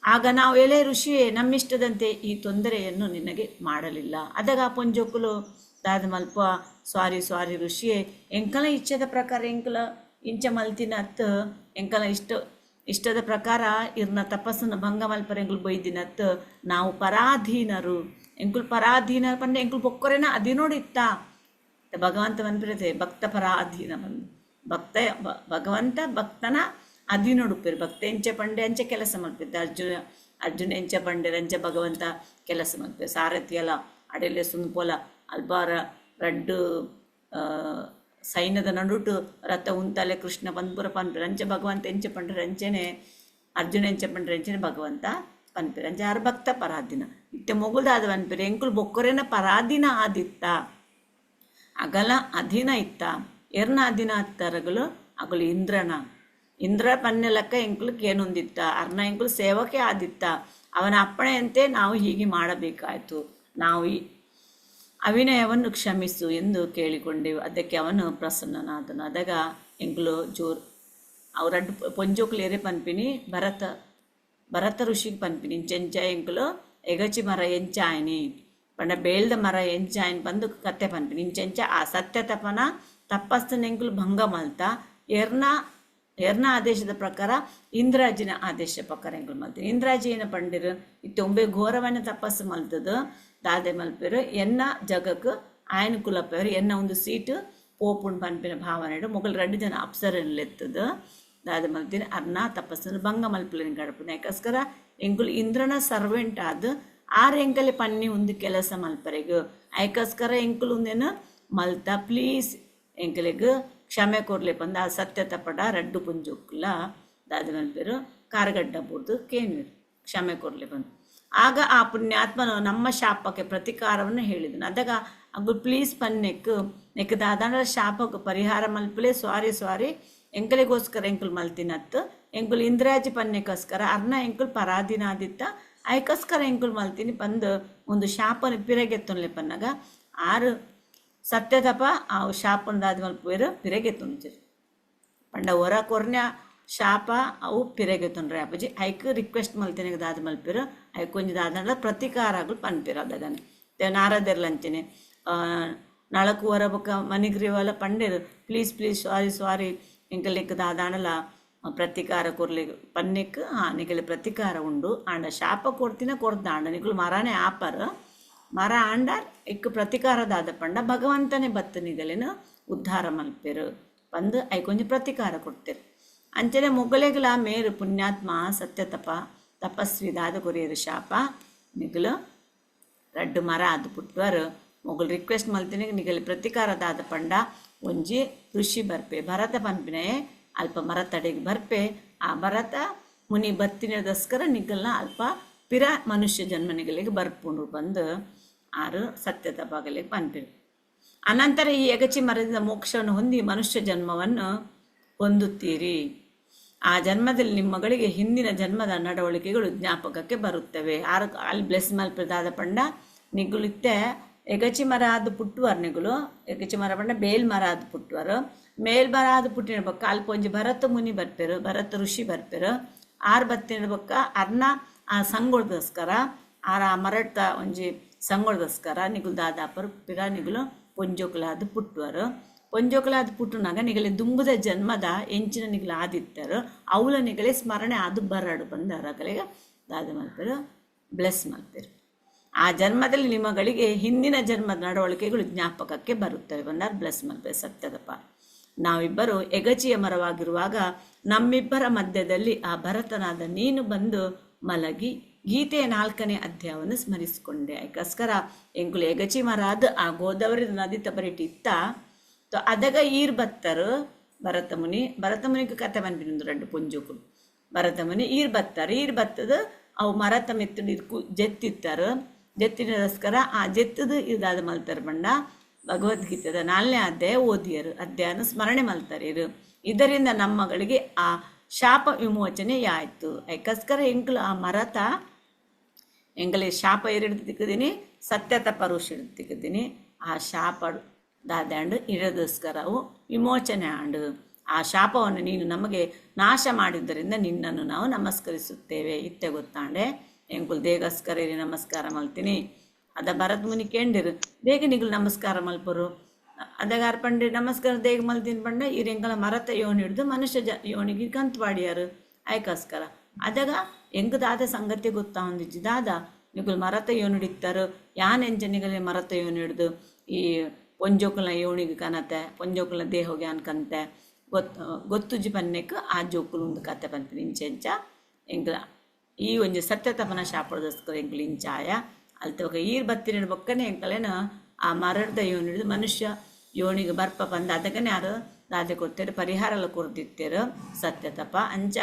ಆಗ ನಾವು ಎಲೆ ಋಷಿಯೇ ನಮ್ಮಿಷ್ಟದಂತೆ ಈ ತೊಂದರೆಯನ್ನು ನಿನಗೆ ಮಾಡಲಿಲ್ಲ. ಅದಾಗ ಪೊಂಜೋಕುಲು ದಾದ ಮಲ್ಪ ಸ್ವಾರಿ ಋಷಿಯೇ ಎಂಕಲ ಇಚ್ಛದ ಪ್ರಕಾರ ಇಂಚ ಮಲ್ತಿನತ್ ಎಂಕಲ ಇಷ್ಟದ ಪ್ರಕಾರ ಇರ್ನ ತಪಸ್ಸನ್ನು ಭಂಗ ಮಲ್ಪರ ಎಂಕುಲು ಬೈದಿನತ್ ನಾವು ಪರಾಧೀನರು. ಎಂಕುಲು ಪರಾಧೀನರು ಪಂಡ ಎಂಕುಲು ಬೊಕ್ಕರೇನ ಅದಿನೋಡಿತ್ತ ಭಗವಂತ ಬಂದ್ಬಿರತೆ ಭಕ್ತ ಪರಾಧೀನ ಬಂದು ಭಗವಂತ ಭಕ್ತನ ಅದಿನೋಡುಪ್ಪೇರು. ಭಕ್ತ ಎಂಚೆ ಪಂಡೆ ಅಂಚೆ ಕೆಲಸ ಮಲ್ಪಿದ್ದ ಅರ್ಜುನ ಎಂಚೆ ಪಂಡೆ ಅಂಚೆ ಭಗವಂತ ಕೆಲಸ ಮಲ್ಪೇರು. ಸಾರಥಿ ಅಲ್ಲ ಅಡೆಲೆ ಸುಂಪೊಲ ಅಲ್ಬಾರ ರಡ್ಡು ಸೈನ್ಯದ ನಡುಟು ರಥ ಉಂತಲೆ ಕೃಷ್ಣ ಬಂದ್ಪುರ ಪನ್ಪೇರು. ಅಂಚೆ ಭಗವಂತ ಎಂಚೆ ಪಂಡ್ರೆ ಅಂಚೆನೆ ಅರ್ಜುನ ಎಂಚೆ ಪಂಡ್ರೆ ಅಂಚೆನೆ ಭಗವಂತ ಪನ್ಪೇರು. ಅಂಚೆ ಯಾರು ಭಕ್ತ ಪರಾಧೀನ ಇತ್ತೆ ಮೊಗುಲ್ದಾದ ಪನ್ಪೇರು. ಎಂಕುಲು ಬೊಕ್ಕರೇನ ಪರಾಧೀನ ಆದಿತ್ತ ಅಗಲ ಅಧೀನ ಇತ್ತ ಎರ್ನ ಅಧೀನ ಅತ್ತರಗಳು ಅಗಲು ಇಂದ್ರ ಪನ್ನೆಲಕ್ಕ ಎಂಕುಲು ಕೇನೊಂದಿತ್ತ ಅರ್ನ ಎಂಕುಲು ಸೇವಕೆ ಆದಿತ್ತ. ಅವನ ಅಪ್ಪಣೆಯಂತೆ ನಾವು ಹೀಗೆ ಮಾಡಬೇಕಾಯಿತು. ನಾವು ಈ ಅವಿನಯವನ್ನು ಕ್ಷಮಿಸು ಎಂದು ಕೇಳಿಕೊಂಡೆವು. ಅದಕ್ಕೆ ಅವನು ಪ್ರಸನ್ನನಾದನು. ಅದಾಗ ಎಂಕುಲು ಅವರಡ್ಡು ಪೊಂಜೋಕುಲು ಎರೆ ಪನ್ಪಿನಿ ಭರತ ಋಷಿಗೆ ಪನ್ಪಿನಿ ಇಂಚೆಂಚ ಎಂಕುಲು ಎಗಚಿ ಮರ ಎಂಚಾಯನಿ ಪಂಡ ಬೇಳ್ದ ಮರ ಎಂಚಾಯನ್ ಬಂದು ಕತ್ತೆ ಪನ್ಪಿನಿ ಇಂಚೆಂಚ ಆ ಸತ್ಯತಪನ ತಪಸ್ಸನ ಎಂಕುಲು ಭಂಗ ಮಲ್ತ ಎರ್ನ ಆದೇಶದ ಪ್ರಕಾರ ಇಂದ್ರಾಜಿನ ಆದೇಶ ಪ್ರಕಾರ ಎಂಕುಲು ಮಲ್ತೀನಿ. ಇಂದ್ರಾಜಿ ಏನ ಪಂಡಿರು ಇತ್ತೆ ಒಂಬೆ ಘೋರವನ್ನ ತಪಸ್ಸು ಮಲ್ತದು ದಾದೆ ಮಲ್ಪೇರು. ಎನ್ನ ಜಗಕ್ಕೆ ಆಯನ ಕುಲಪೇರು ಎನ್ನ ಒಂದು ಸೀಟು ಪೋಪುಣ್ ಪನ್ಪಿನ ಭಾವನೆಡು ಮೊಗಲ್ ರಡ್ಡು ಜನ ಅಪ್ಸರನ್ನೆತ್ತದು ದಾದೆ ಮಲ್ತೀನಿ. ಅರ್ನ ತಪಸ್ಸನ್ನು ಭಂಗ ಮಲ್ಪಲಿನ ಗಡಪನ ಯಾಕಸ್ಕರ ಎಂಕುಲು ಇಂದ್ರನ ಸರ್ವೆಂಟ್ ಆದ ಆರು ಎಂಕಲೆ ಪನ್ನಿ ಒಂದು ಕೆಲಸ ಮಲ್ಪರೆಗು ಐಕೋಸ್ಕರ ಎಂಕುಲು ಒಂದೇನು ಮಲ್ತ ಪ್ಲೀಸ್ ಎಂಕಲೆಗ್ ಕ್ಷಮೆ ಕೊರ್ಲೆ ಬಂದ ಆ ಸತ್ಯ ತಪಡ ರಡ್ಡು ಪುಂಜುಕ್ಕುಲ ದಾದ ಮಲ್ಪೇರು ಕಾರಗಡ್ಡ ಬೂರ್ದು ಕೇನ್ವಿರು ಕ್ಷಮೆ ಕೊರ್ಲೆ ಬಂದು ಆಗ ಆ ಪುಣ್ಯಾತ್ಮನು ನಮ್ಮ ಶಾಪಕ್ಕೆ ಪ್ರತಿಕಾರವನ್ನು ಹೇಳಿದನು. ಅದಾಗ ಅಗ್ಗು ಪ್ಲೀಸ್ ಪನ್ನೆಕ್ಕು ನೆಕ್ ದಾದಾಂಡ ಶಾಪಕ್ಕೆ ಪರಿಹಾರ ಮಲ್ಪಲೆ ಸ್ವಾರಿ ಎಂಕಲಿಗೋಸ್ಕರ ಎಂಕುಲು ಮಲ್ತಿನತ್ತು ಎಂಕುಲು ಇಂದ್ರಾಜಿ ಪನ್ನೆಗೋಸ್ಕರ ಅರ್ನ ಎಂಕುಲು ಪರಾಧಿನಾದಿತ್ತ ಐಕೋಸ್ಕರ ಎಂಕುಲು ಮಲ್ತೀನಿ ಬಂದು ಒಂದು ಶಾಪನ ಪಿರಗೆತ್ತೊನ್ಲೆ ಪನ್ನಾಗ ಆರು ಸತ್ಯತಪ ಆ ಶಾಪನದಾದ ಮಲ್ಪೇರು ಪಿರಗೆತ್ತೊಂದಿರು ಪಂಡ ಹೊರ ಕೊರ್ನ್ಯ ಶಾಪ ಅವು ಪಿರಗೆತ್ತೊಂಡ್ರೆ ಅಪ್ಪಾಜಿ ಐಕ್ ರಿಕ್ವೆಸ್ಟ್ ಮಲ್ತೀನಿ ದಾದ ಮಲ್ಪೇರು ಐಕ್ ಕೊಂಚ ದಾದಂಡ ಪ್ರತಿಕಾರಗಳು ಪನ್ಪೇರು ಅದಾಗನೆ ನಾರದೆರ್ಲಂಚನೆ ನಳಕು ಹೊರ ಬೊಕ್ಕ ಮನಿಗ್ರಿವಲ್ಲ ಪಂಡೇರು ಪ್ಲೀಸ್ ಸಾರಿ ಎಂಕಲೆಕ್ ದಾದಾಂಡಲ ಪ್ರತಿಕಾರ ಕೊರ್ಲಿ ಪನ್ನೆಕ್ ನಿಗಲೆ ಪ್ರತಿಕಾರ ಉಂಡು ಆಂಡ ಶಾಪ ಕೊಡ್ತಿನ ಕೊಡ್ದಾಂಡ ನಿಗುಲು ಮರನೇ ಆಪರ್ ಮರ ಆಂಡ ಇಕ್ ಪ್ರತಿಕಾರದಾದ ಪಂಡ ಭಗವಂತನೇ ಬತ್ತು ನಿಗಲಿನ ಉದ್ಧಾರ ಮಲ್ಪೇರು ಬಂದು ಐಕೊಂಜಿ ಪ್ರತಿಕಾರ ಕೊಡ್ತೇರು ಅಂಚನೆ ಮೊಗಲೆಗಳ ಮೇರು ಪುಣ್ಯಾತ್ಮ ಸತ್ಯತಪ ತಪಸ್ವಿ ದಾದ ಕೊರಿಯರು ಶಾಪ ನಿಗಲು ರಡ್ಡು ಮರ ಅದು ಪುಟ್ಟವರು ಮೊಗಲು ರಿಕ್ವೆಸ್ಟ್ ಮಲ್ತೀನಿ ನಿಗಲಿ ಪ್ರತಿಕಾರದಾದ ಪಂಡ ಒಂಜಿ ಋಷಿ ಬರ್ಪೆ ಭರತ ಪನ್ಪಿನೇ ಅಲ್ಪ ಮರ ತಡೆಗೆ ಬರ್ಪೆ ಆ ಭರತ ಮುನಿ ಬತ್ತಿನದಸ್ಕರ ನಿಗಲ್ನ ಅಲ್ಪ ಪಿರ ಮನುಷ್ಯ ಜನ್ಮ ನಿಗಲಿಗೆ ಬರ್ಪುಂಡು ಬಂದು ಆರು ಸತ್ಯತಪಗಳಿಗೆ ಪನ್ಪಿರು. ಅನಂತರ ಈ ಎಗಚಿ ಮರದಿಂದ ಮೋಕ್ಷವನ್ನು ಹೊಂದಿ ಮನುಷ್ಯ ಜನ್ಮವನ್ನು ಹೊಂದುತ್ತೀರಿ. ಆ ಜನ್ಮದಲ್ಲಿ ನಿಮ್ಮಗಳಿಗೆ ಹಿಂದಿನ ಜನ್ಮದ ನಡವಳಿಕೆಗಳು ಜ್ಞಾಪಕಕ್ಕೆ ಬರುತ್ತವೆ. ಆರು ಅಲ್ಲಿ ಬ್ಲೆಸ್ ಮಲ್ಪದಾದ ಪಂಡ ನಿಗುಲಿತ್ತೆ ಎಗಚಿ ಮರ ಆದು ಪುಟ್ಟುವರು ನಿಗುಲು ಎಗಚಿ ಮರ ಪಂಡ ಬೇಲ್ ಮರ ಆದು ಪುಟ್ಟುವರು ಮೇಲ್ ಮರ ಆದು ಪುಟ್ಟಿನ ಬೊಕ್ಕ ಅಲ್ಲಿ ಒಂಜಿ ಭರತ ಮುನಿ ಬರ್ಪೇರು ಭರತ ಋಷಿ ಬರ್ಪೇರು ಆರು ಬತ್ತಿನ ಬೊಕ್ಕ ಅರ್ನ ಆ ಸಂಗೊಳ್ದಸ್ಕರ ಆರ ಆ ಮರಟ ಒಂಜಿ ಸಂಗೊಳ್ದಸ್ಕರ ನಿಗುಲು ದಾದಾಪರು ಪಿರ ನಿಗುಲು ಪೊಂಜೋಕುಲಾದ ಪುಟ್ಟುವರು ಪೊಂಜೋಕುಲಾದ ಪುಟ್ಟುನಾಗ ನಿಗಲೆ ದುಂಬುದ ಜನ್ಮದ ಎಂಚಿನ ನಿಗಲು ಆದಿತ್ತರು ಅವಳ ನಿಗಲೆ ಸ್ಮರಣೆ ಅದು ಬರಡು ಬಂದು ಅರಗಲಿಗೆ ದಾದ ಮಲ್ಪೇರು ಬ್ಲೆಸ್ ಮಲ್ಪೇರು. ಆ ಜನ್ಮದಲ್ಲಿ ನಿಮ್ಮಗಳಿಗೆ ಹಿಂದಿನ ಜನ್ಮದ ನಡವಳಿಕೆಗಳು ಜ್ಞಾಪಕಕ್ಕೆ ಬರುತ್ತವೆ ಬಂದಾರ ಬ್ಲೆಸ್ ಮಲ್ಪೇರು ಸತ್ಯದಪ್ಪ. ನಾವಿಬ್ಬರು ಎಗಚಿಯ ಮರವಾಗಿರುವಾಗ ನಮ್ಮಿಬ್ಬರ ಮಧ್ಯದಲ್ಲಿ ಆ ಭರತನಾದ ನೀನು ಬಂದು ಮಲಗಿ ಗೀತೆಯ 4ನೇ ಅಧ್ಯಾಯವನ್ನು ಸ್ಮರಿಸಿಕೊಂಡೆ. ಐಕೋಸ್ಕರ ಎಂಕುಲು ಎಗಚಿ ಮರಾದ ಆ ಗೋದಾವರಿ ನದಿ ತಪರಿಟಿ ಇತ್ತ ಅದಗ ಈರ್ ಬತ್ತರು ಭರತಮುನಿಗೆ ಕತೆ ಬಂದಿದ್ದು ರಡ್ಡು ಪುಂಜುಕು ಭರತಮುನಿ ಈರ್ ಬತ್ತದ ಅವು ಮರತ ಮೆತ್ತಡು ಜೆತ್ತಿತ್ತರು ಜೆತ್ತಿನದಸ್ಕರ ಆ ಜೆತ್ತದು ಇದಾದ ಮಲ್ತಾರೆ ಬಂಡ ಭಗವದ್ಗೀತೆದ 4ನೇ ಅಧ್ಯಾಯ ಓದಿಯರು ಅಧ್ಯಾಯನ ಸ್ಮರಣೆ ಮಲ್ತಾರೆ ಇರು. ಇದರಿಂದ ನಮ್ಮಗಳಿಗೆ ಆ ಶಾಪ ವಿಮೋಚನೆ ಆಯಿತು. ಐಕೋಸ್ಕರ ಎಂಕುಲು ಆ ಮರತ ಎಂಕಲೆ ಶಾಪ ಎರಡು ತಿಕ್ಕದೀನಿ ಸತ್ಯತಪ ಋಷಿ ತಿಕ್ಕದೀನಿ ಆ ಶಾಪ ದಾದಂಡು ಇರೋದಸ್ಕರವು ವಿಮೋಚನೆ ಆಂಡು ಆ ಶಾಪವನ್ನು ನೀನು ನಮಗೆ ನಾಶ ಮಾಡಿದ್ದರಿಂದ ನಿನ್ನನ್ನು ನಾವು ನಮಸ್ಕರಿಸುತ್ತೇವೆ ಇತ್ತೆ ಗೊತ್ತಾಂಡೆ ಎಂಕುಲು ದೇಗಸ್ಕರ ನಮಸ್ಕಾರ ಮಲ್ತೀನಿ ಅದ ಭರತ್ ಮುನಿ ಕೇಂಡಿರು ದೇಗ ನಿಗುಲು ನಮಸ್ಕಾರ ಮಲ್ಪರು ಅದಾಗ ಅರ್ಪಂಡೆ ನಮಸ್ಕಾರ ದೇಗ ಮಲ್ತೀನಿ ಬಂಡ ಈ ಎಂಕಲ ಮರತ ಯೋನಿ ಹಿಡಿದು ಮನುಷ್ಯ ಯೋನಿಗೆ ಕಂತು ಪಾಡಿಯಾರು ಐಕೋಸ್ಕರ ಅದಾಗ ಎಂಗ ದಾದ ಸಂಗತಿ ಗೊತ್ತಾ ಹೊಂದಿಜ್ಜಿ ದಾದ ನಿಗುಲು ಮರತ ಯೋನಿ ಹಿಡಿತಾರು ಯಾನ್ ಎಂಜನಿಗಲೆ ಮರತ ಯೋನಿ ಹಿಡಿದು ಈ ಪೊಂಜೋಕುಲ ಯೋನಿಗೆ ಕನತೆ ಪೊಂಜೋಕುಲ ದೇಹಗೆ ಅನ್ಕಂತೆ ಗೊತ್ತುಜಿ ಪನ್ನೆಕ್ ಆ ಜೋಕುಲು ಒಂದು ಕತೆ ಪಂತೀನಿ ಇಂಚೆಂಚ ಎಂಕಲ ಈ ಒಂಜಿ ಸತ್ಯತಪನ ಶಾಪದಸ್ಕರ ಎಂಕಲು ಇಂಚಾಯ ಅಲ್ತವಾಗ ಈರ್ ಬತ್ತಿನ ಬೊಕ್ಕನೆ ಎಂಕಲೇನ ಆ ಮರದ ಯೋನಿ ಹಿಡಿದು ಮನುಷ್ಯ ಯೋನಿಗೆ ಬರ್ಪ ಬಂದ ಅದಕ್ಕನೆ ಯಾರು ದಾದೆ ಕೊಡ್ತೇರು ಪರಿಹಾರ ಕೊಡ್ತಿತ್ತೇರು ಸತ್ಯತಪ ಅಂಚ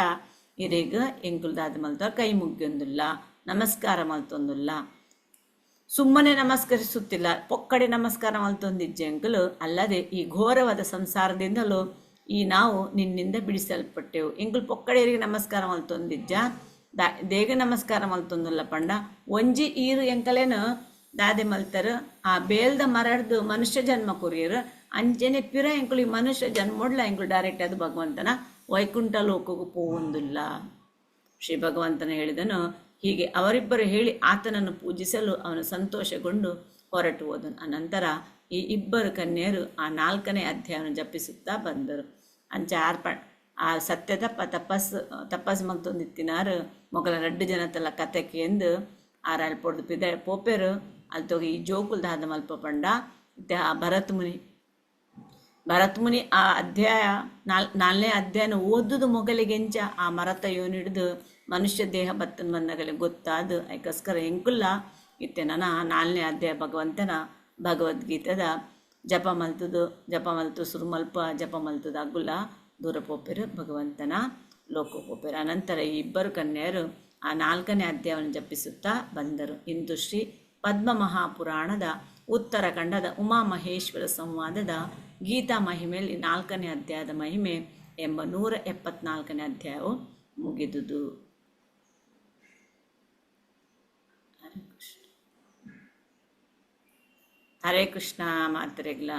ಇರೇಗ ಎಂಕುಲು ದಾದ ಮಲ್ತ ಕೈ ಮುಗ್ಯೊಂದಿಲ್ಲ ನಮಸ್ಕಾರ ಮಲ್ತೊಂದಿಲ್ಲ ಸುಮ್ಮನೆ ನಮಸ್ಕರಿಸುತ್ತಿಲ್ಲ ಪೊಕ್ಕಡೆ ನಮಸ್ಕಾರ ಮಲ್ತೊಂದಿಜ್ಜೆ ಎಂಕಲು ಅಲ್ಲದೆ ಈ ಘೋರವಾದ ಸಂಸಾರದಿಂದಲೂ ಈ ನಾವು ನಿನ್ನಿಂದ ಬಿಡಿಸಲ್ಪಟ್ಟೆವು ಎಂಕುಲು ಪೊಕ್ಕಡೆಯರಿಗೆ ನಮಸ್ಕಾರ ಮಲ್ತೊಂದಿಜ್ಜ ದೇಗ ನಮಸ್ಕಾರ ಮಲ್ತೊಂದಿಲ್ಲ ಪಂಡ ಒಂಜಿ ಈರು ಎಂಕಲೇನು ದಾದೆ ಮಲ್ತರು ಆ ಬೇಲ್ದ ಮರಡ್ದು ಮನುಷ್ಯ ಜನ್ಮ ಕೊರಿಯರು ಅಂಚೆನೆ ಪಿರ ಎಂಕುಲು ಈ ಮನುಷ್ಯ ಜನ್ಮೋಡ್ಲ ಎಂಕುಲು ಡೈರೆಕ್ಟ್ ಅದು ಭಗವಂತನ ವೈಕುಂಠ ಲೋಕಗೂ ಪೋವೊಂದಿಲ್ಲ. ಶ್ರೀ ಭಗವಂತನ ಹೇಳಿದನು. ಹೀಗೆ ಅವರಿಬ್ಬರು ಹೇಳಿ ಆತನನ್ನು ಪೂಜಿಸಲು ಅವನು ಸಂತೋಷಗೊಂಡು ಹೊರಟು ಹೋದನು. ಅನಂತರ ಈ ಇಬ್ಬರು ಕನ್ಯರು ಆ 4ನೇ ಅಧ್ಯಾಯವನ್ನು ಜಪಿಸುತ್ತಾ ಬಂದರು. ಅಂಚ ಆ ಸತ್ಯದಪ್ಪ ತಪಸ್ ಮಲ್ತೊಂದಿತ್ತಿನಾರು ಮೊಗಲ 2 ಜನತಲ್ಲ ಕತೆಗೆ ಎಂದು ಆರಾಲ್ ಪೊಡ್ದು ಪೋಪೆರು ಅಲ್ಲಿ ತೋಗಿ ಈ ಜೋಕುಲ್ ದಾದ ಮಲ್ಪ ಪಂಡ ಆ ಭರತ್ ಮುನಿ ಆ ಅಧ್ಯಾಯ 4ನೇ ಅಧ್ಯಾಯನ ಓದುದು ಮೊಗಲಿಗೆಂಚ ಆ ಮರತ ಯೋನಿ ಹಿಡಿದು ಮನುಷ್ಯ ದೇಹ ಬತ್ತನ್ ಬಂದಾಗಲೇ ಗೊತ್ತಾದು ಐಕೋಸ್ಕರ ಎಂಕುಲ್ಲ ಇತ್ತೆನ ನಾಲ್ನೇ ಅಧ್ಯಾಯ ಭಗವಂತನ ಭಗವದ್ಗೀತೆದ ಜಪ ಮಲ್ತು ಸುರು ಮಲ್ಪ ಜಪ ಮಲ್ತದ ಅಗುಲ ದೂರ ಪೋಪೆರು ಭಗವಂತನ ಲೋಕ ಪೋಪೆರು. ಅನಂತರ ಈ ಇಬ್ಬರು ಕನ್ಯೆಯರು ಆ 4ನೇ ಅಧ್ಯಾಯವನ್ನು ಜಪಿಸುತ್ತಾ ಬಂದರು. ಇಂದು ಶ್ರೀ ಪದ್ಮ ಮಹಾಪುರಾಣದ ಉತ್ತರಾಖಂಡದ ಉಮಾಮಹೇಶ್ವರ ಸಂವಾದದ ಗೀತಾ ಮಹಿಮೆಯಲ್ಲಿ 4ನೇ ಅಧ್ಯಾಯದ ಮಹಿಮೆ ಎಂಬ 174ನೇ ಅಧ್ಯಾಯವು ಮುಗಿದುದು. ಹರೇ ಕೃಷ್ಣ ಮಾತ್ರೆಗ್ಲ.